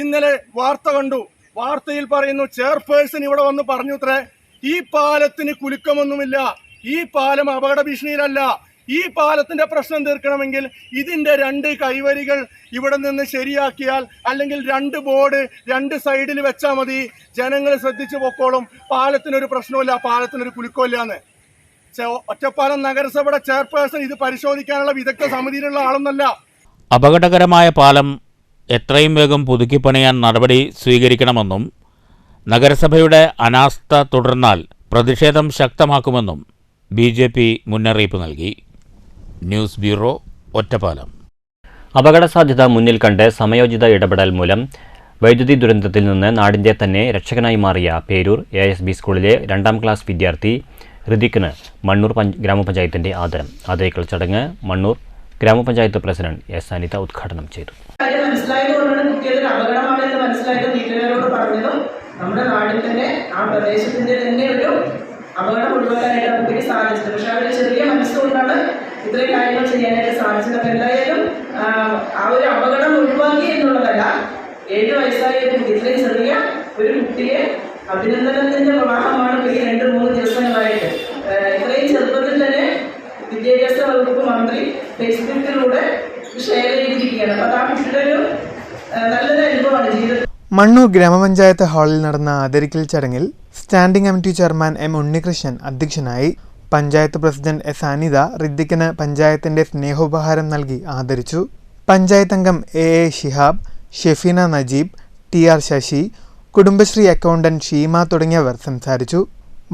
ഇന്നലെ വാർത്ത കണ്ടു. വാർത്തയിൽ പറയുന്നു, ചെയർപേഴ്സൺ ഇവിടെ വന്ന് പറഞ്ഞു അത്രേ, ഈ പാലത്തിന് കുലുക്കമൊന്നുമില്ല, ഈ പാലം അപകട ഭീഷണിയിലല്ല, ഈ പാലത്തിന്റെ പ്രശ്നം തീർക്കണമെങ്കിൽ ഇതിന്റെ 2 കൈവരികൾ ഇവിടെ നിന്ന് ശരിയാക്കിയാൽ, അല്ലെങ്കിൽ 2 ബോർഡ് 2 സൈഡിൽ വെച്ചാൽ മതി, ജനങ്ങൾ ശ്രദ്ധിച്ചു പൊക്കോളും, പാലത്തിനൊരു പ്രശ്നമില്ല, പാലത്തിനൊരു കുലുക്കമില്ലാന്ന്. ഒറ്റപ്പാലം നഗരസഭയുടെ ചെയർപേഴ്സൺ ഇത് പരിശോധിക്കാനുള്ള വിദഗ്ധ സമിതിയിലുള്ള ആളൊന്നല്ല. അപകടകരമായ പാലം എത്രയും വേഗം പുതുക്കിപ്പണിയാൻ നടപടി സ്വീകരിക്കണമെന്നും നഗരസഭയുടെ അനാസ്ഥ തുടർന്നാൽ പ്രതിഷേധം ശക്തമാക്കുമെന്നും BJP മുന്നറിയിപ്പ് നൽകി. News bureau, Ottapalam. അപകട സാധ്യത മുന്നിൽ കണ്ട് സമയോചിത ഇടപെടൽ മൂലം വൈദ്യുതി ദുരന്തത്തിൽ നിന്ന് നാടിന്റെ തന്നെ രക്ഷകനായി മാറിയ പേരൂർ ASB സ്കൂളിലെ 2ാം ക്ലാസ് വിദ്യാർത്ഥി ഋതിക്കിന് മണ്ണൂർ ഗ്രാമപഞ്ചായത്തിന്റെ ആദരിക്കൽ ചടങ്ങ് മണ്ണൂർ ഗ്രാമപഞ്ചായത്ത് പ്രസിഡന്റ് S. അനിത ഉദ്ഘാടനം ചെയ്തു. മനസ്സിലായതുകൊണ്ടാണ് കുട്ടിയത് അപകടമാണെന്ന് മനസ്സിലായിട്ട് വീട്ടുകാരോട് പറഞ്ഞതും നമ്മുടെ നാട്ടിൽ തന്നെ ആ പ്രദേശത്തിന്റെ തന്നെ ഒരു അപകടം ഒഴിവാക്കാനായിട്ട് കുട്ടിക്ക് സാധിച്ചത്. പക്ഷെ അവരുടെ ചെറിയ മനസ്സുകൊണ്ടാണ് ഇത്രയും കാര്യങ്ങൾ ചെയ്യാനായിട്ട് സാധിച്ചത്. അപ്പം എന്തായാലും ആ ഒരു അപകടം ഒഴിവാക്കി എന്നുള്ളതല്ല, 7 വയസ്സായ ഒരു കുട്ടി, ഇത്രയും ചെറിയ ഒരു കുട്ടിയെ അഭിനന്ദനത്തിന്റെ പ്രവാഹമാണ് ഈ 2-3 ദിവസങ്ങളായിട്ട്. ഇത്രയും ചെറുപ്പത്തിൽ തന്നെ വിദ്യാഭ്യാസ വകുപ്പ് മന്ത്രി ഫേസ്ബുക്കിലൂടെ ഷെയർ ചെയ്തിരിക്കുകയാണ്. അപ്പോൾ ആ കുട്ടിയുടെ ഒരു നല്ലൊരു അനുഭവമാണ് ജീവിതത്തിൽ. മണ്ണൂർ ഗ്രാമപഞ്ചായത്ത് ഹാളിൽ നടന്ന ആദരിക്കൽ ചടങ്ങിൽ standing committee chairman M. Unnikrishnan അധ്യക്ഷനായി. Panchayat president S. അനിത ഋദ്ദിക്കിന് പഞ്ചായത്തിന്റെ സ്നേഹോപഹാരം നൽകി ആദരിച്ചു. പഞ്ചായത്ത് അംഗം A. Shihab, Shefeena Najeeb, TR Sasi, Kudumbashree accountant Sheema തുടങ്ങിയവർ സംസാരിച്ചു.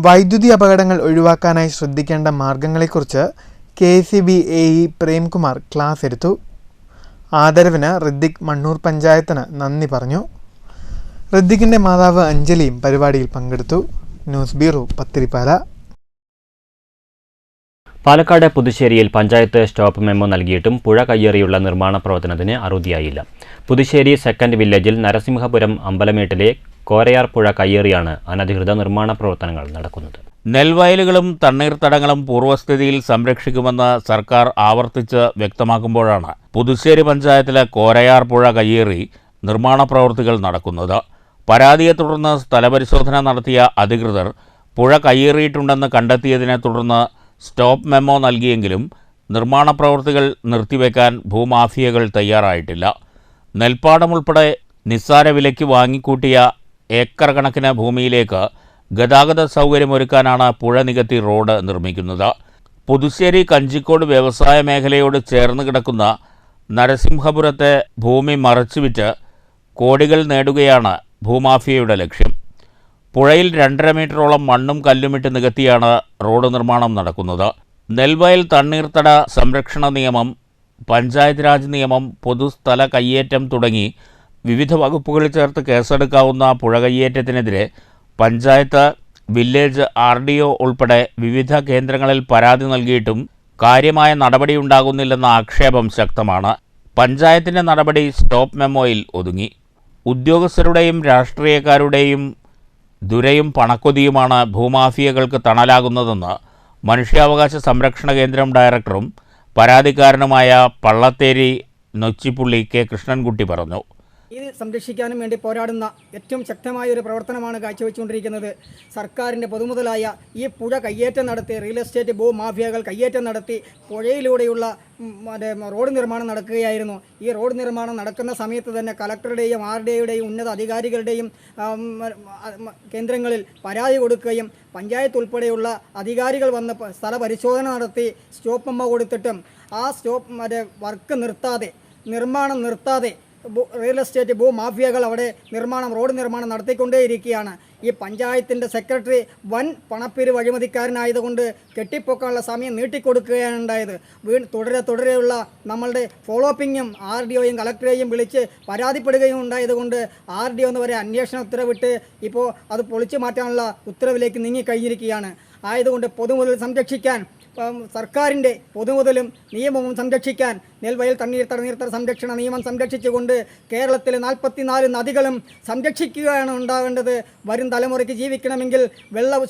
വൈദ്യുതി അപകടങ്ങൾ ഒഴിവാക്കാനായി ശ്രദ്ധിക്കേണ്ട മാർഗങ്ങളെക്കുറിച്ച് KSEB AE പ്രേംകുമാർ ക്ലാസ് എടുത്തു. ആദരവിന് ഋദ്ദിക് മണ്ണൂർ പഞ്ചായത്തിന് നന്ദി പറഞ്ഞു. ഋദ്ദിക്കിന്റെ മാതാവ് അഞ്ജലിയും പരിപാടിയിൽ പങ്കെടുത്തു. News bureau, Pathirippala. പാലക്കാട് പുതുശ്ശേരിയിൽ പഞ്ചായത്ത് സ്റ്റോപ്പ് മെമ്മോ നൽകിയിട്ടും പുഴ കയ്യേറിയുള്ള നിർമ്മാണ പ്രവർത്തനത്തിന് അറുതിയായില്ല. പുതുശ്ശേരി സെക്കൻഡ് വില്ലേജിൽ നരസിംഹപുരം അമ്പലമേട്ടിലെ കോരയാർ പുഴ കയ്യേറിയാണ് അനധികൃത നിർമ്മാണ പ്രവർത്തനങ്ങൾ നടക്കുന്നത്. നെൽവയലുകളും തണ്ണീർത്തടങ്ങളും പൂർവ്വസ്ഥിതിയിൽ സംരക്ഷിക്കുമെന്ന് സർക്കാർ ആവർത്തിച്ച് വ്യക്തമാക്കുമ്പോഴാണ് പുതുശ്ശേരി പഞ്ചായത്തിലെ കോരയാർ പുഴ കയ്യേറി നിർമ്മാണ പ്രവൃത്തികൾ നടക്കുന്നത്. പരാതിയെ തുടർന്ന് സ്ഥലപരിശോധന നടത്തിയ അധികൃതർ പുഴ കയ്യേറിയിട്ടുണ്ടെന്ന് കണ്ടെത്തിയതിനെ തുടർന്ന് സ്റ്റോപ്പ് മെമ്മോ നൽകിയെങ്കിലും നിർമ്മാണ പ്രവൃത്തികൾ നിർത്തിവെക്കാൻ ഭൂമാഫിയകൾ തയ്യാറായിട്ടില്ല. നെൽപ്പാടം ഉൾപ്പെടെ നിസ്സാര വിലയ്ക്ക് വാങ്ങിക്കൂട്ടിയ ഏക്കർ കണക്കിന് ഭൂമിയിലേക്ക് ഗതാഗത സൗകര്യമൊരുക്കാനാണ് പുഴ നികത്തി റോഡ് നിർമ്മിക്കുന്നത്. പുതുശ്ശേരി കഞ്ചിക്കോട് വ്യവസായ മേഖലയോട് ചേർന്ന് കിടക്കുന്ന നരസിംഹപുരത്തെ ഭൂമി മറച്ചുവിറ്റ് കോടികൾ നേടുകയാണ് ഭൂമാഫിയയുടെ ലക്ഷ്യം. പുഴയിൽ 2.5 മീറ്ററോളം മണ്ണും കല്ലുമിട്ട് നികത്തിയാണ് റോഡ് നിർമ്മാണം നടക്കുന്നത്. നെൽവയൽ തണ്ണീർത്തട സംരക്ഷണ നിയമം, പഞ്ചായത്ത് രാജ് നിയമം, പൊതുസ്ഥല കയ്യേറ്റം തുടങ്ങി വിവിധ വകുപ്പുകളിൽ ചേർത്ത് കേസെടുക്കാവുന്ന പുഴ കയ്യേറ്റത്തിനെതിരെ പഞ്ചായത്ത്, വില്ലേജ്, RDO ഉൾപ്പെടെ വിവിധ കേന്ദ്രങ്ങളിൽ പരാതി നൽകിയിട്ടും കാര്യമായ നടപടിയുണ്ടാകുന്നില്ലെന്ന ആക്ഷേപം ശക്തമാണ്. പഞ്ചായത്തിൻ്റെ നടപടി സ്റ്റോപ്പ് മെമ്മോയിൽ ഒതുങ്ങി. ഉദ്യോഗസ്ഥരുടെയും രാഷ്ട്രീയക്കാരുടെയും ദുരയും പണക്കൊതിയുമാണ് ഭൂമാഫിയകൾക്ക് തണലാകുന്നതെന്ന് മനുഷ്യാവകാശ സംരക്ഷണ കേന്ദ്രം ഡയറക്ടറും പരാതിക്കാരനുമായ പള്ളത്തേരി നൊച്ചിപ്പുള്ളി കെ കൃഷ്ണൻകുട്ടി പറഞ്ഞു. ഇത് സംരക്ഷിക്കാനും വേണ്ടി പോരാടുന്ന ഏറ്റവും ശക്തമായ ഒരു പ്രവർത്തനമാണ് കാഴ്ചവെച്ചുകൊണ്ടിരിക്കുന്നത്. സർക്കാരിൻ്റെ പൊതുമുതലായ ഈ പുഴ കയ്യേറ്റം നടത്തി, റിയൽ എസ്റ്റേറ്റ് ഭൂമാഫിയകൾ കയ്യേറ്റം നടത്തി പുഴയിലൂടെയുള്ള റോഡ് നിർമ്മാണം നടക്കുകയായിരുന്നു. ഈ റോഡ് നിർമ്മാണം നടക്കുന്ന സമയത്ത് തന്നെ കലക്ടറുടെയും RDOയുടെയും ഉന്നത അധികാരികളുടെയും കേന്ദ്രങ്ങളിൽ പരാതി കൊടുക്കുകയും പഞ്ചായത്ത് ഉൾപ്പെടെയുള്ള അധികാരികൾ വന്ന് സ്ഥല പരിശോധന നടത്തി സ്റ്റോപ്പ് മെമ്മോ കൊടുത്തിട്ടും ആ വർക്ക് നിർമ്മാണം നിർത്താതെ റിയൽ എസ്റ്റേറ്റ് ഭൂമാഫിയകൾ അവിടെ റോഡ് നിർമ്മാണം നടത്തിക്കൊണ്ടേയിരിക്കുകയാണ്. ഈ പഞ്ചായത്തിൻ്റെ സെക്രട്ടറി വൻ പണപ്പിരിവ് അഴിമതിക്കാരനായതുകൊണ്ട് കെട്ടിപ്പൊക്കാനുള്ള സമയം നീട്ടിക്കൊടുക്കുകയാണ് ഉണ്ടായത്. തുടരെയുള്ള നമ്മളുടെ ഫോളോ അപ്പിങ്ങും RDOയും കളക്ടറെയും വിളിച്ച് പരാതിപ്പെടുകയും ഉണ്ടായതുകൊണ്ട് RDO എന്ന് വരെ അന്വേഷണ ഉത്തരവിട്ട് ഇപ്പോൾ അത് പൊളിച്ചു മാറ്റാനുള്ള ഉത്തരവിലേക്ക് നീങ്ങിക്കഴിഞ്ഞിരിക്കുകയാണ്. ആയതുകൊണ്ട് പൊതുമുതൽ സംരക്ഷിക്കാൻ, സർക്കാരിൻ്റെ പൊതുമുതലും നിയമവും സംരക്ഷിക്കാൻ നെൽവയൽ തണ്ണീർത്തട സംരക്ഷണ നിയമം സംരക്ഷിച്ചുകൊണ്ട് കേരളത്തിലെ 44 നദികളും സംരക്ഷിക്കുകയാണ് ഉണ്ടാവേണ്ടത്. വരും തലമുറയ്ക്ക് ജീവിക്കണമെങ്കിൽ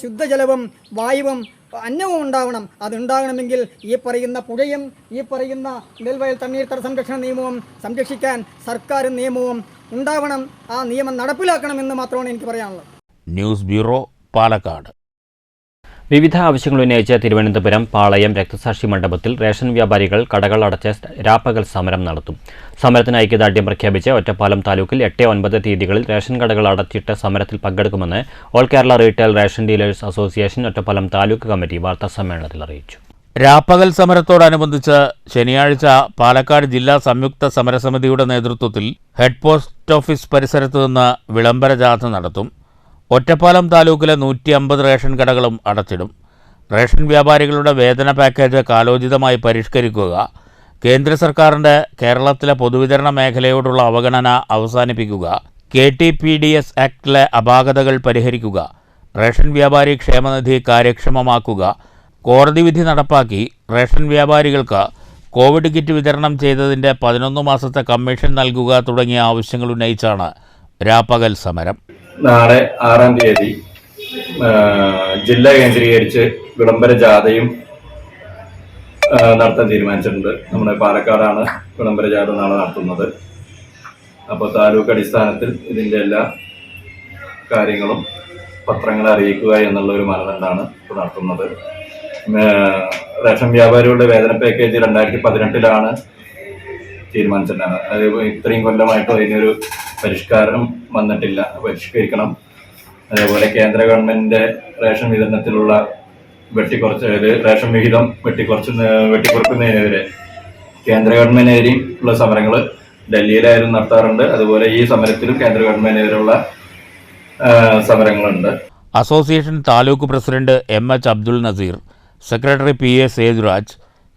ശുദ്ധജലവും വായുവും അന്നവും ഉണ്ടാവണം. അതുണ്ടാകണമെങ്കിൽ ഈ പറയുന്ന പുഴയും ഈ പറയുന്ന നെൽവയൽ തണ്ണീർത്തട സംരക്ഷണ നിയമവും സംരക്ഷിക്കാൻ സർക്കാരും നിയമവും ഉണ്ടാവണം. ആ നിയമം നടപ്പിലാക്കണമെന്ന് മാത്രമാണ് എനിക്ക് പറയാനുള്ളത്. News bureau, Palakkad. വിവിധ ആവശ്യങ്ങൾ ഉന്നയിച്ച് തിരുവനന്തപുരം പാളയം രക്തസാക്ഷി മണ്ഡപത്തിൽ റേഷൻ വ്യാപാരികൾ കടകൾ അടച്ച് രാപ്പകൽ സമരം നടത്തും. സമരത്തിന് ഐക്യദാർഢ്യം പ്രഖ്യാപിച്ച് ഒറ്റപ്പാലം താലൂക്കിൽ 8, 9 തീയതികളിൽ റേഷൻ കടകൾ അടച്ചിട്ട് സമരത്തിൽ പങ്കെടുക്കുമെന്ന് all Kerala retail ration dealers association Ottapalam taluk committee വാർത്താസമ്മേളനത്തിൽ അറിയിച്ചു. രാപ്പകൽ സമരത്തോടനുബന്ധിച്ച് ശനിയാഴ്ച പാലക്കാട് ജില്ലാ സംയുക്ത സമരസമിതിയുടെ നേതൃത്വത്തിൽ ഹെഡ് പോസ്റ്റ് ഓഫീസ് പരിസരത്തു നിന്ന് വിളംബര ജാഥ നടത്തും. ഒറ്റപ്പാലം താലൂക്കിലെ 150 റേഷൻ കടകളും അടച്ചിടും. റേഷൻ വ്യാപാരികളുടെ വേതന പാക്കേജ് കാലോചിതമായി പരിഷ്കരിക്കുക, കേന്ദ്ര സർക്കാരിൻ്റെ കേരളത്തിലെ പൊതുവിതരണ മേഖലയോടുള്ള അവഗണന അവസാനിപ്പിക്കുക, KTPDS ആക്ടിലെ അപാകതകൾ പരിഹരിക്കുക, റേഷൻ വ്യാപാരി ക്ഷേമനിധി കാര്യക്ഷമമാക്കുക, കോടതി വിധി നടപ്പാക്കി റേഷൻ വ്യാപാരികൾക്ക് കോവിഡ് കിറ്റ് വിതരണം ചെയ്തതിൻ്റെ 11 മാസത്തെ കമ്മീഷൻ നൽകുക തുടങ്ങിയ ആവശ്യങ്ങൾ ഉന്നയിച്ചാണ് രാപ്പകൽ സമരം. നാളെ 6-ാം തീയതി ജില്ല കേന്ദ്രീകരിച്ച് വിളംബര ജാഥയും നടത്താൻ തീരുമാനിച്ചിട്ടുണ്ട്. നമ്മുടെ പാലക്കാടാണ് വിളംബര ജാഥ നാളെ നടത്തുന്നത്. അപ്പോൾ താലൂക്ക് അടിസ്ഥാനത്തിൽ ഇതിൻ്റെ എല്ലാ കാര്യങ്ങളും പത്രങ്ങളെ അറിയിക്കുക എന്നുള്ള ഒരു മാനദണ്ഡമാണ് ഇപ്പോൾ നടത്തുന്നത്. റേഷൻ വ്യാപാരികളുടെ വേതന പാക്കേജ് 2018-ലാണ് തീരുമാനിച്ചിട്ടുണ്ടാണ്. അത് ഇത്രയും കൊല്ലമായിട്ടും അതിനൊരു പരിഷ്കാരം വന്നിട്ടില്ല, പരിഷ്കരിക്കണം. അതേപോലെ കേന്ദ്ര ഗവൺമെന്റിന്റെ റേഷൻ വിതരണത്തിലുള്ള റേഷൻ വിഹിതം വെട്ടിക്കുറക്കുന്നതിനെതിരെ കേന്ദ്ര ഗവൺമെന്റിനെതിരെയും ഉള്ള സമരങ്ങൾ ഡൽഹിയിലായാലും നടത്താറുണ്ട്. അതുപോലെ ഈ സമരത്തിലും കേന്ദ്ര ഗവൺമെന്റിനെതിരെയുള്ള സമരങ്ങളുണ്ട്. Association taluk president MH Abdul Nasir, secretary PA Sethuraj,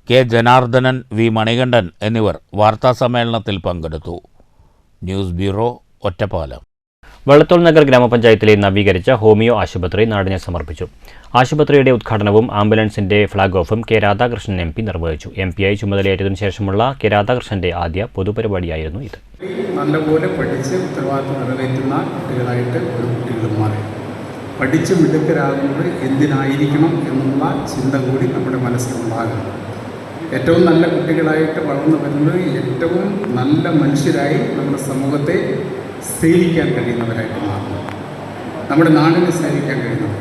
K Janardhanan, V Manikandan എന്നിവർ വാർത്താസമ്മേളനത്തിൽ പങ്കെടുത്തു. News bureau, Ottapalam. വള്ളത്തോൾ നഗർ ഗ്രാമപഞ്ചായത്തിലെ നവീകരിച്ച ഹോമിയോ ആശുപത്രി നാടിനെ സമർപ്പിച്ചു. ആശുപത്രിയുടെ ഉദ്ഘാടനവും ആംബുലൻസിന്റെ ഫ്ളാഗ് ഓഫും K രാധാകൃഷ്ണൻ MP നിർവഹിച്ചു. MP-ആയി ചുമതലയേറ്റതിനു ശേഷമുള്ള K രാധാകൃഷ്ണന്റെ ആദ്യ പൊതുപരിപാടിയായിരുന്നു ഇത്. നല്ലപോലെ പഠിച്ച് ഉത്തരവാദിത്വം നിറവേറ്റുന്ന കുട്ടികളായിട്ട് ഒരു കുട്ടികൾ മാറി. പഠിച്ച് മിടുക്കരാകുന്നത് എന്തിനായിരിക്കണം എന്നുള്ള ചിന്ത കൂടി നമ്മുടെ മനസ്സിലുണ്ടാകണം. ഏറ്റവും നല്ല കുട്ടികളായിട്ട് വളർന്നു വരുന്നത് ഏറ്റവും നല്ല മനുഷ്യരായി നമ്മുടെ സമൂഹത്തെ സേവിക്കാൻ കഴിയുന്നവരായിട്ട് മാറണം. നമ്മുടെ നാടിനെ സേവിക്കാൻ കഴിയുന്നവർ,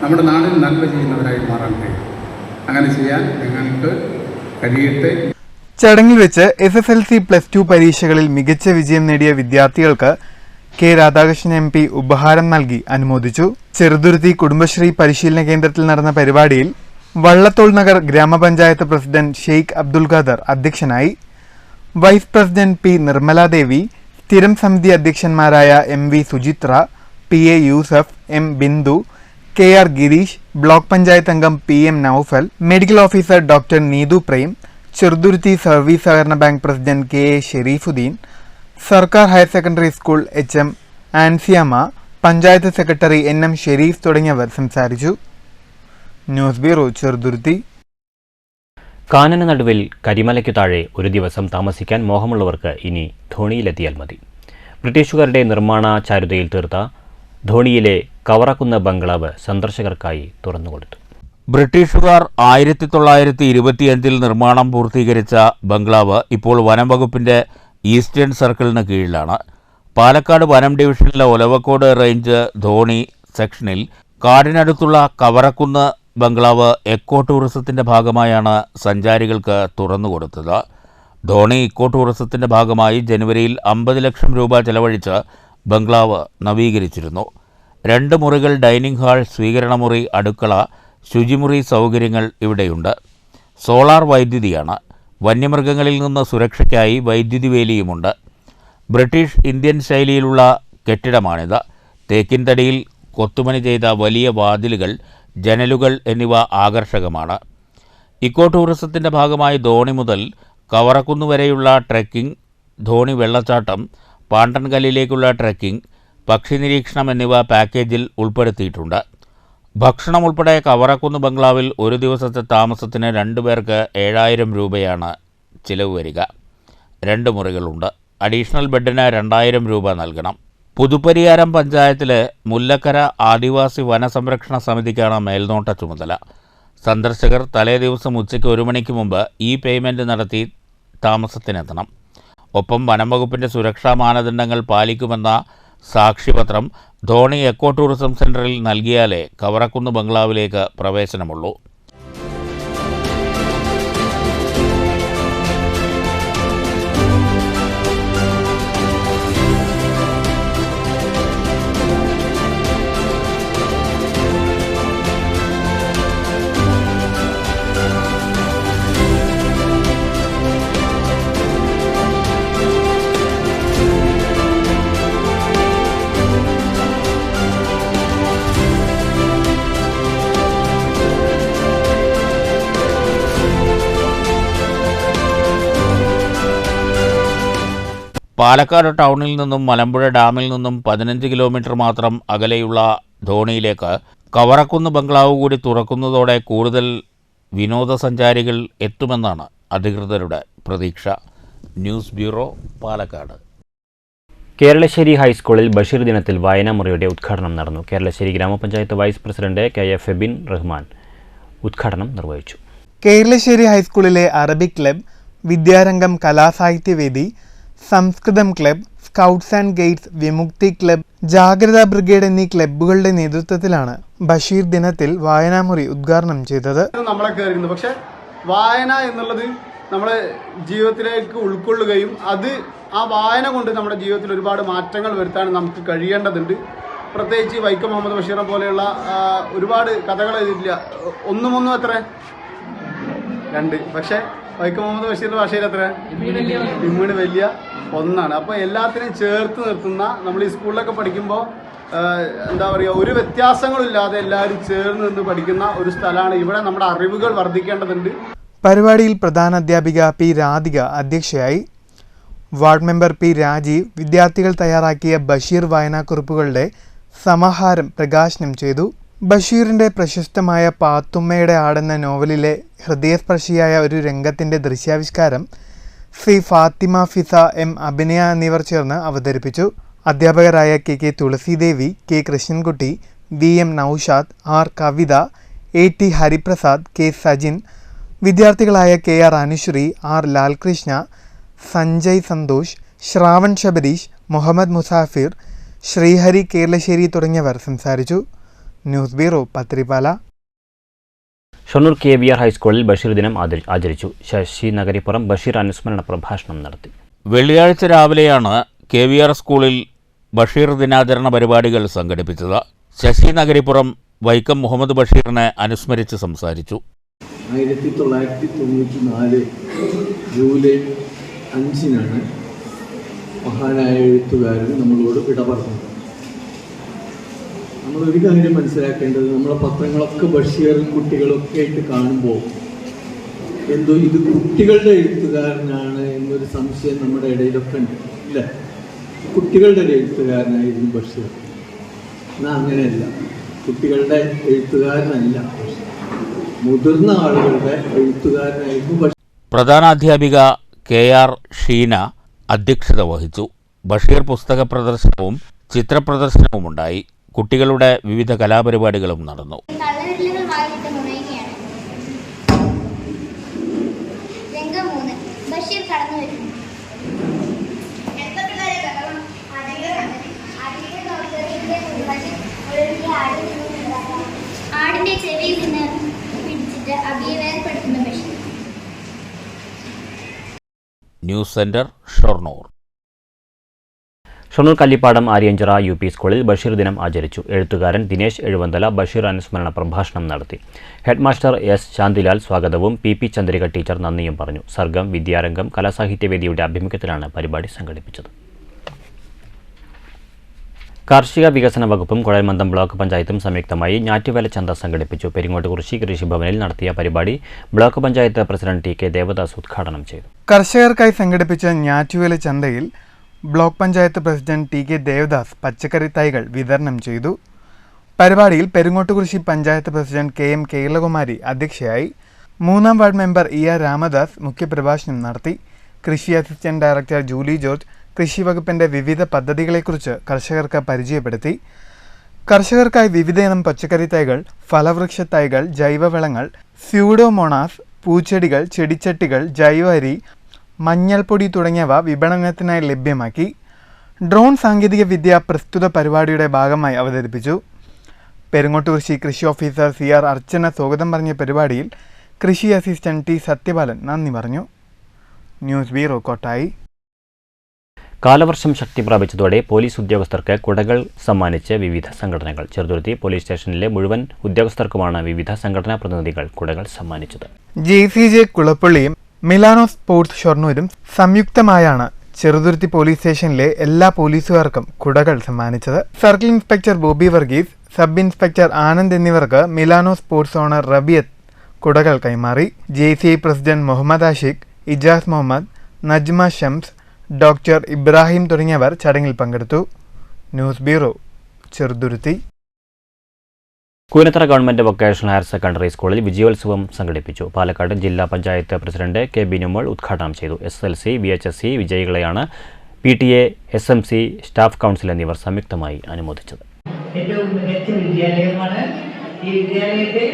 നമ്മുടെ നാടിന് നന്മ ചെയ്യുന്നവരായി മാറാൻ കഴിയും. അങ്ങനെ ചെയ്യാൻ ഞങ്ങൾക്ക് കഴിയട്ടെ. ചടങ്ങിൽ വെച്ച് SSLC +2 പരീക്ഷകളിൽ മികച്ച വിജയം നേടിയ വിദ്യാർത്ഥികൾക്ക് K രാധാകൃഷ്ണൻ MP ഉപഹാരം നൽകി അനുമോദിച്ചു. ചെറുതുരുത്തി കുടുംബശ്രീ പരിശീലന കേന്ദ്രത്തിൽ നടന്ന പരിപാടിയിൽ വള്ളത്തോൾ നഗർ ഗ്രാമപഞ്ചായത്ത് പ്രസിഡന്റ് ഷെയ്ഖ് അബ്ദുൽ ഖാദർ അധ്യക്ഷനായി. വൈസ് പ്രസിഡന്റ് പി നിർമ്മലാദേവി, സ്ഥിരം സമിതി അധ്യക്ഷന്മാരായ M V Suchitra, P A Yusuf, M Bindu, K R Girish, block panchayat അംഗം P M Naufal, medical officer doctor Neethu Prem, Cheruthuruthy service സഹകരണ bank president K A Sherifuddin, സർക്കാർ higher secondary school H M Ansiyamma, panchayat secretary N M Sherif തുടങ്ങിയവർ സംസാരിച്ചു. News bureau, Cheruthuruthy. കാനന നടുവിൽ കരിമലയ്ക്കു താഴെ ഒരു ദിവസം താമസിക്കാൻ മോഹമുള്ളവർക്ക് ഇനി ധോണിയിലെത്തിയാൽ മതി. ബ്രിട്ടീഷുകാരുടെ നിർമ്മാണ ചാരുതയിൽ തീർത്ത ധോണിയിലെ കവറക്കുന്ന ബംഗ്ലാവ് സന്ദർശകർക്കായി തുറന്നുകൊടുത്തു. ബ്രിട്ടീഷുകാർ 1925 നിർമ്മാണം പൂർത്തീകരിച്ച ബംഗ്ലാവ് ഇപ്പോൾ വനം വകുപ്പിൻ്റെ ഈസ്റ്റേൺ സർക്കിളിന് കീഴിലാണ്. പാലക്കാട് വനം ഡിവിഷനിലെ ഒലവക്കോട് റേഞ്ച് ധോണി സെക്ഷനിൽ കാടിനടുത്തുള്ള കവറക്കുന്ന് ബംഗ്ലാവ് എക്കോ ടൂറിസത്തിൻ്റെ ഭാഗമായാണ് സഞ്ചാരികൾക്ക് തുറന്നുകൊടുത്തത്. ധോണി ഇക്കോ ടൂറിസത്തിൻ്റെ ഭാഗമായി ജനുവരിയിൽ 50 ലക്ഷം രൂപ ചെലവഴിച്ച് ബംഗ്ലാവ് നവീകരിച്ചിരുന്നു. 2 മുറികൾ, ഡൈനിങ് ഹാൾ, സ്വീകരണമുറി, അടുക്കള, ശുചിമുറി സൗകര്യങ്ങൾ ഇവിടെയുണ്ട്. സോളാർ വൈദ്യുതിയാണ്. വന്യമൃഗങ്ങളിൽ നിന്ന് സുരക്ഷയ്ക്കായി വൈദ്യുതി വേലിയുമുണ്ട്. ബ്രിട്ടീഷ് ഇന്ത്യൻ ശൈലിയിലുള്ള കെട്ടിടമാണിത്. തേക്കിൻ തടിയിൽ കൊത്തുപണി ചെയ്ത വലിയ വാതിലുകൾ, ജനലുകൾ എന്നിവ ആകർഷകമാണ്. ഇക്കോ ടൂറിസത്തിൻ്റെ ഭാഗമായി ധോണി മുതൽ കവറക്കുന്ന് വരെയുള്ള ട്രെക്കിംഗ്, ധോണി വെള്ളച്ചാട്ടം, പാണ്ടൻകല്ലിലേക്കുള്ള ട്രെക്കിംഗ്, പക്ഷി നിരീക്ഷണം എന്നിവ പാക്കേജിൽ ഉൾപ്പെടുത്തിയിട്ടുണ്ട്. ഭക്ഷണം ഉൾപ്പെടെ കവറക്കുന്ന് ബംഗ്ലാവിൽ ഒരു ദിവസത്തെ താമസത്തിന് 2 പേർക്ക് 7000 രൂപയാണ് ചിലവ് വരിക. 2 മുറികളുണ്ട്. അഡീഷണൽ ബെഡിന് 2000 രൂപ നൽകണം. പുതുപ്പരിയാരം പഞ്ചായത്തിലെ മുല്ലക്കര ആദിവാസി വനസംരക്ഷണ സമിതിക്കാണ് മേൽനോട്ട ചുമതല. സന്ദർശകർ തലേ ദിവസം ഉച്ചയ്ക്ക് 1 മണിക്ക് മുമ്പ് ഈ പേയ്മെൻറ്റ് നടത്തി താമസത്തിനെത്തണം. ഒപ്പം വനം വകുപ്പിൻ്റെ സുരക്ഷാ മാനദണ്ഡങ്ങൾ പാലിക്കുമെന്ന സാക്ഷ്യപത്രം ധോണി എക്കോ ടൂറിസം സെൻ്ററിൽ നൽകിയാലേ കവറക്കുന്ന് ബംഗ്ലാവിലേക്ക് പ്രവേശനമുള്ളൂ. പാലക്കാട് ടൗണിൽ നിന്നും മലമ്പുഴ ഡാമിൽ നിന്നും 15 കിലോമീറ്റർ മാത്രം അകലെയുള്ള ധോണിയിലേക്ക് കവറക്കുന്ന് ബംഗ്ലാവ് കൂടി തുറക്കുന്നതോടെ കൂടുതൽ വിനോദസഞ്ചാരികൾ എത്തുമെന്നാണ് അധികൃതരുടെ പ്രതീക്ഷ. News bureau, Palakkad. കേരളശ്ശേരി ഹൈസ്കൂളിൽ ബഷീർ ദിനത്തിൽ വായനാമുറിയുടെ ഉദ്ഘാടനം നടന്നു. Keralassery grama panchayat vice president K F Abin Rahman ഉദ്ഘാടനം നിർവഹിച്ചു. കേരളശ്ശേരി ഹൈസ്കൂളിലെ അറബിക് ക്ലബ്, വിദ്യാരംഗം കലാസാഹിത്യവേദി, സംസ്കൃതം club, scouts and guides, Vimukthi club, Jagratha brigade എന്നീ ക്ലബ്ബുകളുടെ നേതൃത്വത്തിലാണ് ബഷീർ ദിനത്തിൽ വായനാമുറി ഉദ്ഘാടനം ചെയ്തത്. നമ്മളെ കയറിയിരുന്നു, പക്ഷെ വായന എന്നുള്ളത് നമ്മുടെ ജീവിതത്തിലേക്ക് ഉൾക്കൊള്ളുകയും അത് ആ വായന കൊണ്ട് നമ്മുടെ ജീവിതത്തിൽ ഒരുപാട് മാറ്റങ്ങൾ വരുത്താൻ നമുക്ക് കഴിയേണ്ടതുണ്ട്. പ്രത്യേകിച്ച് വൈക്കം മുഹമ്മദ് ബഷീറെ പോലെയുള്ള ഒരുപാട് കഥകൾ എഴുതിയില്ല. ഒന്നും എത്ര 2, പക്ഷേ വൈക്കം മുഹമ്മദ് ബഷീറിന്റെ ഭാഷയിൽ എത്ര ഇമ്മീണ് വലിയ 1. അപ്പോൾ എല്ലാത്തിനെയും ചേർത്ത് നിർത്തുന്ന, നമ്മൾ ഈ സ്കൂളിലൊക്കെ പഠിക്കുമ്പോൾ എന്താ പറയുക, ഒരു വ്യത്യാസങ്ങളില്ലാതെ എല്ലാവരും ചേർന്ന് നിന്ന് പഠിക്കുന്ന ഒരു സ്ഥലമാണ് ഇവിടെ. നമ്മുടെ അറിവുകൾ വർദ്ധിക്കേണ്ടതുണ്ട്. പരിപാടിയിൽ പ്രധാന അധ്യാപിക പി രാധിക അധ്യക്ഷയായി. വാർഡ് മെമ്പർ പി രാജീവ് വിദ്യാർത്ഥികൾ തയ്യാറാക്കിയ ബഷീർ വായനാക്കുറിപ്പുകളുടെ സമാഹാരം പ്രകാശനം ചെയ്തു. ബഷീറിൻ്റെ പ്രശസ്തമായ പാത്തുമ്മയുടെ ആടെന്ന നോവലിലെ ഹൃദയസ്പർശിയായ ഒരു രംഗത്തിൻ്റെ ദൃശ്യാവിഷ്കാരം ശ്രീ ഫാത്തിമ ഫിസ എം അഭിനയ എന്നിവർ ചേർന്ന് അവതരിപ്പിച്ചു. അധ്യാപകരായ K K Thulasidevi, K Krishnankutty, V M Naushad, R Kavitha, A T Hariprasad, K Sajin, വിദ്യാർത്ഥികളായ K R Anusree, R Lalkrishna, Sanjay Santhosh, Shravan Shabareesh, Muhammad Musafir, Sreehari Keralassery തുടങ്ങിയവർ സംസാരിച്ചു. News bureau, Pathripala. Shoranur KVR ഹൈസ്കൂളിൽ ബഷീർ ദിനം ആചരിച്ചു. ശശി നഗരിപ്പുറം ബഷീർ അനുസ്മരണ പ്രഭാഷണം നടത്തി. വെള്ളിയാഴ്ച രാവിലെയാണ് KVR സ്കൂളിൽ ബഷീർ ദിനാചരണ പരിപാടികൾ സംഘടിപ്പിച്ചത്. ശശി നഗരിപ്പുറം വൈക്കം മുഹമ്മദ് ബഷീറിനെ അനുസ്മരിച്ച് സംസാരിച്ചു. 1994 ജൂലൈ 5 മഹാനായ എഴുത്തുകാരൻ നമ്മളോട് വിട പറഞ്ഞത്. നമ്മളൊരു കാര്യം മനസ്സിലാക്കേണ്ടത്, നമ്മളെ പത്രങ്ങളൊക്കെ ബഷീറും കുട്ടികളൊക്കെ ആയിട്ട് കാണുമ്പോൾ എന്തോ ഇത് കുട്ടികളുടെ എഴുത്തുകാരനാണ് എന്നൊരു സംശയം നമ്മുടെ ഇടയിലൊക്കെ ഉണ്ട്, ഇല്ല? കുട്ടികളുടെ ഒരു എഴുത്തുകാരനായിരുന്നു ബഷീർ. എന്നാൽ അങ്ങനെയല്ല, കുട്ടികളുടെ എഴുത്തുകാരനല്ല, മുതിർന്ന ആളുകളുടെ എഴുത്തുകാരനായിരുന്നു ബഷീർ. പ്രധാനാധ്യാപിക KR ഷീന അധ്യക്ഷത വഹിച്ചു. ബഷീർ പുസ്തക പ്രദർശനവും ചിത്രപ്രദർശനവും ഉണ്ടായി. കുട്ടികളുടെ വിവിധ കലാപരിപാടികളും നടന്നു. ആടിന്റെ ചെവിയിൽ നിന്ന് പിടിച്ചിട്ട് അബിയെ വേർപെടുത്തുന്ന Basheer. News centre, Shoranur. Shoranur Kallippadam Aryanchira UP സ്കൂളിൽ ബഷീർ ദിനം ആചരിച്ചു. എഴുത്തുകാരൻ ദിനേശ് എഴുവന്തല ബഷീർ അനുസ്മരണ പ്രഭാഷണം നടത്തി. ഹെഡ്മാസ്റ്റർ S ശാന്തിലാൽ സ്വാഗതവും PP ചന്ദ്രിക ടീച്ചർ നന്ദിയും പറഞ്ഞു. സർഗം വിദ്യാരംഗം കലാസാഹിത്യവേദിയുടെ ആഭിമുഖ്യത്തിലാണ് പരിപാടി സംഘടിപ്പിച്ചത്. കാർഷിക വികസന വകുപ്പും കുഴൽമന്ദം ബ്ലോക്ക് പഞ്ചായത്തും സംയുക്തമായി ഞാറ്റുവേല ചന്ത സംഘടിപ്പിച്ചു. പെരിങ്ങോട്ടുകുറിശി കൃഷിഭവനിൽ നടത്തിയ പരിപാടി block panchayat president TK Devadas ഉദ്ഘാടനം ചെയ്തു. കർഷകർക്കായി സംഘടിപ്പിച്ച ഞാറ്റുവേല ചന്തയിൽ block panchayat president TK Devadas പച്ചക്കറി തൈകൾ വിതരണം ചെയ്തു. പരിപാടിയിൽ പെരിങ്ങോട്ടുകുറിശി പഞ്ചായത്ത് പ്രസിഡന്റ് KM കേരളകുമാരി അധ്യക്ഷയായി. 3-ാം വാർഡ് മെമ്പർ ER രാമദാസ് മുഖ്യപ്രഭാഷണം നടത്തി. കൃഷി അസിസ്റ്റന്റ് ഡയറക്ടർ ജൂലി ജോർജ് കൃഷി വകുപ്പിന്റെ വിവിധ പദ്ധതികളെക്കുറിച്ച് കർഷകർക്ക് പരിചയപ്പെടുത്തി. കർഷകർക്കായി വിവിധയിനം പച്ചക്കറി തൈകൾ, ഫലവൃക്ഷ തൈകൾ, ജൈവവളങ്ങൾ, സ്യൂഡോമോണാസ്, പൂച്ചെടികൾ, ചെടിച്ചട്ടികൾ, ജൈവ അരി, മഞ്ഞൾപ്പൊടി തുടങ്ങിയവ വിപണനത്തിനായി ലഭ്യമാക്കി. ഡ്രോൺ സാങ്കേതികവിദ്യ പ്രസ്തുത പരിപാടിയുടെ ഭാഗമായി അവതരിപ്പിച്ചു. പെരിങ്ങോട്ടുകുറിശി കൃഷി ഓഫീസർ CR അർച്ചന സ്വാഗതം പറഞ്ഞ പരിപാടിയിൽ കൃഷി അസിസ്റ്റന്റ് T സത്യപാലൻ നന്ദി പറഞ്ഞു. News bureau, Kottayi. കാലവർഷം ശക്തി പ്രാപിച്ചതോടെ പോലീസ് ഉദ്യോഗസ്ഥർക്ക് കുടകൾ സമ്മാനിച്ച് വിവിധ സംഘടനകൾ. ചെറുതുരുത്തി പോലീസ് സ്റ്റേഷനിലെ മുഴുവൻ ഉദ്യോഗസ്ഥർക്കുമാണ് വിവിധ സംഘടനാ പ്രതിനിധികൾ കുടകൾ സമ്മാനിച്ചത്. JCJ കുളപ്പള്ളിയും മിലാനോ സ്പോർട്സ് ഷൊർണൂരും സംയുക്തമായാണ് ചെറുതുരുത്തി പോലീസ് സ്റ്റേഷനിലെ എല്ലാ പോലീസുകാർക്കും കുടകൾ സമ്മാനിച്ചത്. Circle inspector Bobby Varghese, sub inspector Anand എന്നിവർക്ക് മിലാനോ സ്പോർട്സ് ഓണർ റബിയത്ത് കുടകൾ കൈമാറി. JCI president Muhammad Ashiq, Ijas Muhammad, Najma Shams, doctor Ibrahim തുടങ്ങിയവർ ചടങ്ങിൽ പങ്കെടുത്തു. News bureau, Cheruthuruthy. Koonathara government vocational higher secondary സ്കൂളിൽ വിജയോത്സവം സംഘടിപ്പിച്ചു. പാലക്കാട് ജില്ലാ പഞ്ചായത്ത് പ്രസിഡന്റ് K ബിനുമോൾ ഉദ്ഘാടനം ചെയ്തു. SSLC, VHSC വിജയികളെയാണ് PTA, SMC, staff council എന്നിവർ സംയുക്തമായി അനുമോദിച്ചത്. ഏറ്റവും മികച്ച വിദ്യാലയമാണ് ഈ വിദ്യാലയത്തെ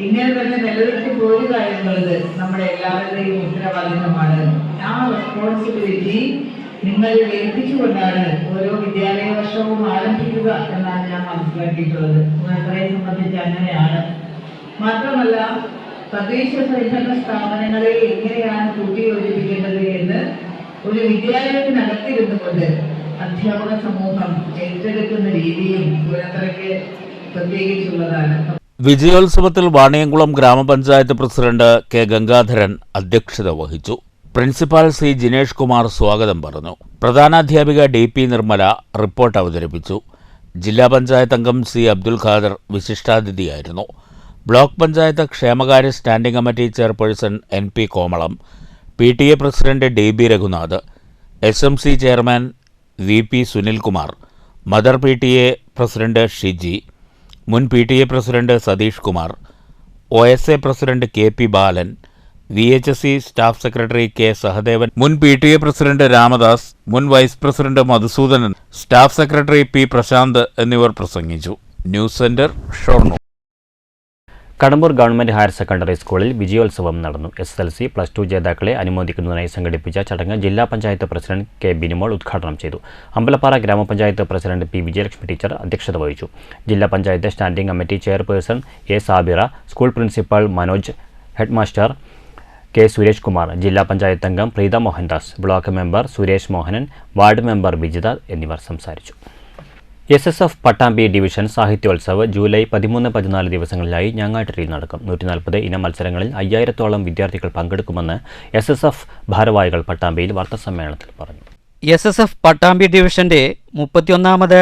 ഇങ്ങനെ തന്നെ നിലനിർത്തി പോരുക എന്നുള്ളത് നമ്മുടെ എല്ലാവരുടെയും ഉത്തരവാദിത്തമാണ്. ആ റെസ്പോൺസിബിലിറ്റി നിങ്ങളിൽ ഏൽപ്പിച്ചുകൊണ്ടാണ് ഓരോ വിദ്യാലയ വർഷവും ആരംഭിക്കുക എന്നാണ് ഞാൻ മനസ്സിലാക്കിയിട്ടുള്ളത്. കൂനത്തറയെ സംബന്ധിച്ച് അങ്ങനെയാണ്. മാത്രമല്ല, തദ്ദേശ സ്വയംഭരണ സ്ഥാപനങ്ങളെ എങ്ങനെയാണ് കൂട്ടിയോജിപ്പിക്കേണ്ടത് എന്ന് ഒരു വിദ്യാലയത്തിനകത്തിരുന്നു കൊണ്ട് അധ്യാപക സമൂഹം ഏറ്റെടുക്കുന്ന രീതിയും കൂനത്തറയ്ക്ക് പ്രത്യേകിച്ചുള്ളതാണ്. വിജയോത്സവത്തിൽ വാണിയംകുളം ഗ്രാമപഞ്ചായത്ത് പ്രസിഡന്റ് K ഗംഗാധരൻ അധ്യക്ഷത വഹിച്ചു. പ്രിൻസിപ്പാൾ C ജിനേഷ് കുമാർ സ്വാഗതം പറഞ്ഞു. പ്രധാനാധ്യാപിക DP നിർമ്മല റിപ്പോർട്ട് അവതരിപ്പിച്ചു. ജില്ലാ പഞ്ചായത്ത് അംഗം C അബ്ദുൽ ഖാദർ വിശിഷ്ടാതിഥിയായിരുന്നു. ബ്ലോക്ക് പഞ്ചായത്ത് ക്ഷേമകാര്യ standing committee chairperson NP Komalam, PTA president DB Raghunath, SMC chairman VP Sunilkumar, mother PTA president Shiji, മുൻ PTA president Satheesh Kumar, OSA president KP Balan, VHSC staff secretary K Sahadevan, മുൻ PTA പ്രസിഡന്റ് രാമദാസ്, മുൻ vice president Madhusoodanan, staff secretary P Prashanth എന്നിവർ പ്രസംഗിച്ചു. News centre, Shoranur. Kadampur government higher secondary സ്കൂളിൽ വിജയോത്സവം നടന്നു. SSLC, +2 ജേതാക്കളെ അനുമോദിക്കുന്നതിനായി സംഘടിപ്പിച്ച ചടങ്ങ് ജില്ലാ പഞ്ചായത്ത് പ്രസിഡന്റ് K ബിനുമോൾ ഉദ്ഘാടനം ചെയ്തു. അമ്പലപ്പാറ ഗ്രാമപഞ്ചായത്ത് പ്രസിഡന്റ് P വിജയലക്ഷ്മി ടീച്ചർ അധ്യക്ഷത വഹിച്ചു. ജില്ലാ panchayat standing committee chairperson A Sabira, school principal Manoj, headmaster K Suresh Kumar, ജില്ലാ പഞ്ചായത്ത് അംഗം Preetha Mohandas, block member Suresh Mohanan, ward member Vijitha എന്നിവർ സംസാരിച്ചു. SSF Pattambi division Sahityotsav July 13-14 ദിവസങ്ങളിലായി ഞാങ്ങാട്ടിരിയിൽ നടക്കും. 140 ഇനം മത്സരങ്ങളിൽ 5000-ഓളം വിദ്യാർത്ഥികൾ പങ്കെടുക്കുമെന്ന് SSF ഭാരവാഹികൾ പട്ടാമ്പിയിൽ വാർത്താസമ്മേളനത്തിൽ പറഞ്ഞു. SSF പട്ടാമ്പി ഡിവിഷന്റെ 31ാമത്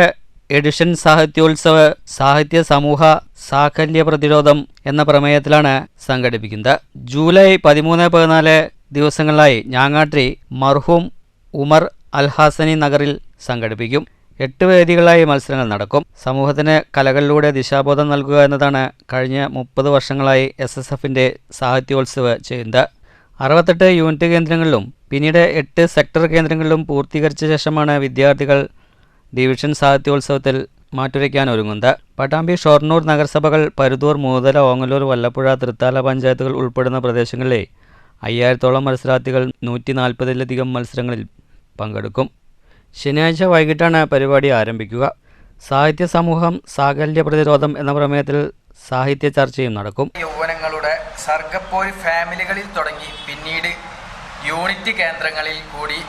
എഡിഷൻ സാഹിത്യോത്സവ് സാഹിത്യ സമൂഹ സാകല്യ പ്രതിരോധം എന്ന പ്രമേയത്തിലാണ് സംഘടിപ്പിക്കുന്നത്. ജൂലൈ 13-14 ദിവസങ്ങളിലായി ഞാങ്ങാട്ടിരി മർഹൂം ഉമർ അൽഹാസനി നഗറിൽ സംഘടിപ്പിക്കും. 8 വേദികളായി മത്സരങ്ങൾ നടക്കും. സമൂഹത്തിന് കലകളിലൂടെ ദിശാബോധം നൽകുക എന്നതാണ് കഴിഞ്ഞ 30 വർഷങ്ങളായി SSFന്റെ സാഹിത്യോത്സവ് ചെയ്യുന്നത്. 68 യൂണിറ്റ് കേന്ദ്രങ്ങളിലും പിന്നീട് 8 സെക്ടർ കേന്ദ്രങ്ങളിലും പൂർത്തീകരിച്ച ശേഷമാണ് വിദ്യാർത്ഥികൾ ഡിവിഷൻ സാഹിത്യോത്സവത്തിൽ മാറ്റുരയ്ക്കാൻ ഒരുങ്ങുന്നത്. പട്ടാമ്പി ഷൊർണൂർ നഗരസഭകൾ പരുതൂർ മൂതല ഓങ്ങല്ലൂർ വല്ലപ്പുഴ തൃത്താല പഞ്ചായത്തുകൾ ഉൾപ്പെടുന്ന പ്രദേശങ്ങളിലെ 5000-ഓളം മത്സരാർത്ഥികൾ 140-ലധികം മത്സരങ്ങളിൽ പങ്കെടുക്കും. ശനിയാഴ്ച വൈകിട്ടാണ് പരിപാടി ആരംഭിക്കുക. സാഹിത്യ സമൂഹം സാകല്യ പ്രതിരോധം എന്ന പ്രമേയത്തിൽ സാഹിത്യ ചർച്ചയും നടക്കും. യൗവനങ്ങളുടെ സർഗപ്പോര് ഫാമിലികളിൽ തുടങ്ങി പിന്നീട് യൂണിറ്റ് കേന്ദ്രങ്ങളിൽ കൂടി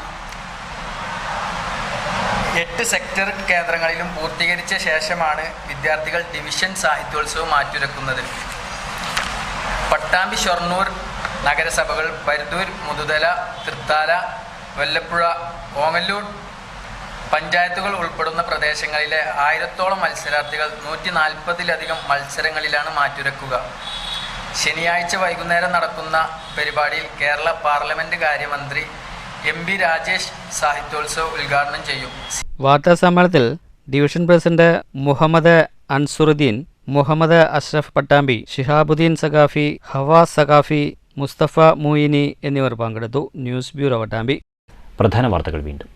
8 സെക്ടർ കേന്ദ്രങ്ങളിലും പൂർത്തീകരിച്ച ശേഷമാണ് വിദ്യാർത്ഥികൾ ഡിവിഷൻ സാഹിത്യോത്സവം മാറ്റുരക്കുന്നത്. പട്ടാമ്പി ഷൊർണൂർ നഗരസഭകൾ പരുതൂർ മുതുതല തൃത്താല വല്ലപ്പുഴ ഓങ്ങല്ലൂർ പഞ്ചായത്തുകൾ ഉൾപ്പെടുന്ന പ്രദേശങ്ങളിലെ 1000-ഓളം മത്സരാർത്ഥികൾ 140-ലധികം മത്സരങ്ങളിലാണ് മാറ്റുരക്കുക. ശനിയാഴ്ച വൈകുന്നേരം നടക്കുന്ന പരിപാടിയിൽ കേരള പാർലമെന്റ് കാര്യമന്ത്രി MP രാജേഷ് സാഹിത്യോത്സവം ഉദ്ഘാടനം ചെയ്യും. വാർത്താ സമ്മേളനത്തിൽ ഡിവിഷൻ പ്രസിഡന്റ് മുഹമ്മദ് അൻസുറുദ്ദീൻ, മുഹമ്മദ് അഷ്റഫ് പട്ടാമ്പി, ഷിഹാബുദ്ദീൻ സഖാഫി, ഹവാസ് സഖാഫി, മുസ്തഫ മൂയിനി എന്നിവർ പങ്കെടുത്തു. News bureau Pattambi. പ്രധാന വാർത്തകൾ വീണ്ടും.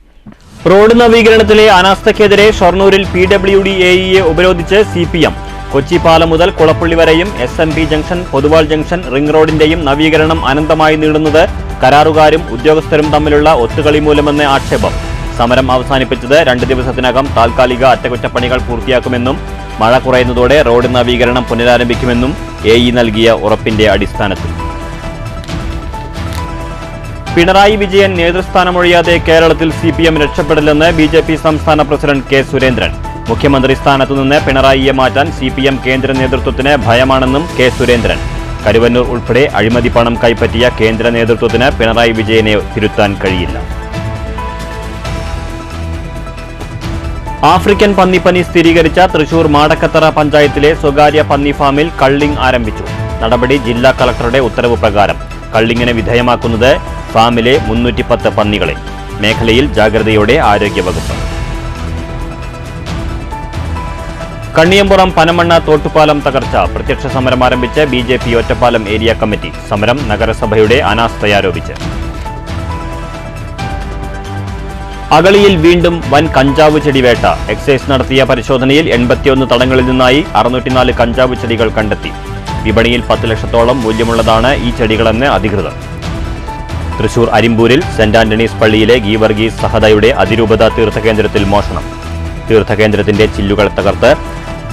റോഡ് നവീകരണത്തിലെ അനാസ്ഥയ്ക്കെതിരെ ഷൊർണൂരിൽ PWD AEയെ ഉപരോധിച്ച് CPM. കൊച്ചി പാലം മുതൽ കുളപ്പള്ളി വരെയും SMB junction Pothuval junction ring റോഡിന്റെയും നവീകരണം അനന്തമായി നീളുന്നത് കരാറുകാരും ഉദ്യോഗസ്ഥരും തമ്മിലുള്ള ഒത്തുകളി മൂലമെന്ന് ആക്ഷേപം. സമരം അവസാനിപ്പിച്ചത് 2 ദിവസത്തിനകം താൽക്കാലിക അറ്റകുറ്റപ്പണികൾ പൂർത്തിയാക്കുമെന്നും മഴ കുറയുന്നതോടെ റോഡ് നവീകരണം പുനരാരംഭിക്കുമെന്നും AE നൽകിയ ഉറപ്പിന്റെ അടിസ്ഥാനത്തിൽ. പിണറായി വിജയൻ നേതൃസ്ഥാനമൊഴിയാതെ കേരളത്തിൽ CPM രക്ഷപ്പെടില്ലെന്ന് BJP സംസ്ഥാന പ്രസിഡന്റ് K. സുരേന്ദ്രൻ. മുഖ്യമന്ത്രി സ്ഥാനത്തുനിന്ന് പിണറായിയെ മാറ്റാൻ CPM കേന്ദ്ര നേതൃത്വത്തിന് ഭയമാണെന്നും K. സുരേന്ദ്രൻ. കരുവന്നൂർ ഉൾപ്പെടെ അഴിമതി പണം കൈപ്പറ്റിയ കേന്ദ്ര നേതൃത്വത്തിന് പിണറായി വിജയനെ തിരുത്താൻ കഴിയില്ല. ആഫ്രിക്കൻ പന്നിപ്പനി സ്ഥിരീകരിച്ച തൃശൂർ മാടക്കത്തറ പഞ്ചായത്തിലെ സ്വകാര്യ പന്നി ഫാമിൽ കള്ളിംഗ് ആരംഭിച്ചു. നടപടി ജില്ലാ കളക്ടറുടെ ഉത്തരവ് പ്രകാരം. കള്ളിങ്ങിന് വിധേയമാക്കുന്നത് ഫാമിലെ 310 പന്നികളെ. മേഖലയിൽ ജാഗ്രതയോടെ ആരോഗ്യവകുപ്പ്. കണ്ണിയമ്പുറം പനമണ്ണ തോട്ടുപാലം തകർച്ച. പ്രത്യക്ഷ സമരം ആരംഭിച്ച് BJP ഒറ്റപ്പാലം ഏരിയ കമ്മിറ്റി. സമരം നഗരസഭയുടെ അനാസ്ഥയാരോപിച്ച്. അഗളിയിൽ വീണ്ടും വൻ കഞ്ചാവ് ചെടിവേട്ട. എക്സൈസ് നടത്തിയ പരിശോധനയിൽ 81 തടങ്ങളിൽ നിന്നായി 604 കഞ്ചാവ് ചെടികൾ കണ്ടെത്തി. വിപണിയിൽ 10 ലക്ഷത്തോളം മൂല്യമുള്ളതാണ് ഈ ചെടികളെന്ന് അധികൃതർ. തൃശൂർ അരിമ്പൂരിൽ സെന്റ് ആന്റണീസ് പള്ളിയിലെ ഗീവർഗീസ് സഹദയുടെ അതിരൂപത തീർത്ഥകേന്ദ്രത്തിൽ മോഷണം. തീർത്ഥകേന്ദ്രത്തിന്റെ ചില്ലുകൾ തകർത്ത്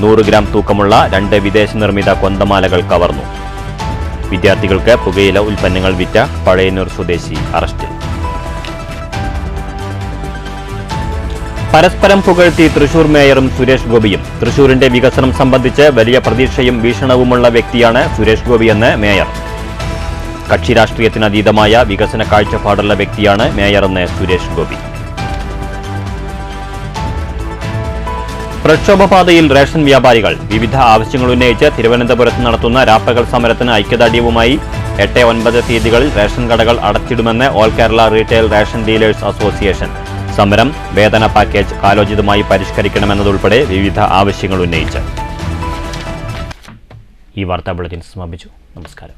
100 ഗ്രാം തൂക്കമുള്ള 2 വിദേശ നിർമ്മിത കൊന്തമാലകൾ കവർന്നു. വിദ്യാർത്ഥികൾക്ക് പുകയില ഉൽപ്പന്നങ്ങൾ വിറ്റ പഴയന്നൂർ സ്വദേശി അറസ്റ്റിൽ. പരസ്പരം പുകഴ്ത്തി തൃശൂർ മേയറും സുരേഷ് ഗോപിയും. തൃശൂരിന്റെ വികസനം സംബന്ധിച്ച് വലിയ പ്രതീക്ഷയും വീക്ഷണവുമുള്ള വ്യക്തിയാണ് സുരേഷ് ഗോപിയെന്ന് മേയർ. കക്ഷി രാഷ്ട്രീയത്തിനതീതമായ വികസന കാഴ്ചപ്പാടുള്ള വ്യക്തിയാണ് മേയറെന്ന് സുരേഷ് ഗോപി. പ്രക്ഷോഭപാതയിൽ റേഷൻ വ്യാപാരികൾ. വിവിധ ആവശ്യങ്ങൾ ഉന്നയിച്ച് തിരുവനന്തപുരത്ത് നടത്തുന്ന രാപ്പകൽ സമരത്തിന് ഐക്യദാർഢ്യവുമായി 8-9 തീയതികളിൽ റേഷൻ കടകൾ അടച്ചിടുമെന്ന് all Kerala retail ration dealers association. സമരം വേതന പാക്കേജ് കാലോചിതമായി പരിഷ്കരിക്കണമെന്നതുൾപ്പെടെ വിവിധ ആവശ്യങ്ങൾ ഉന്നയിച്ച്. ഈ വാർത്താ ബുള്ളറ്റിൻ സമാപിച്ചു. നമസ്കാരം.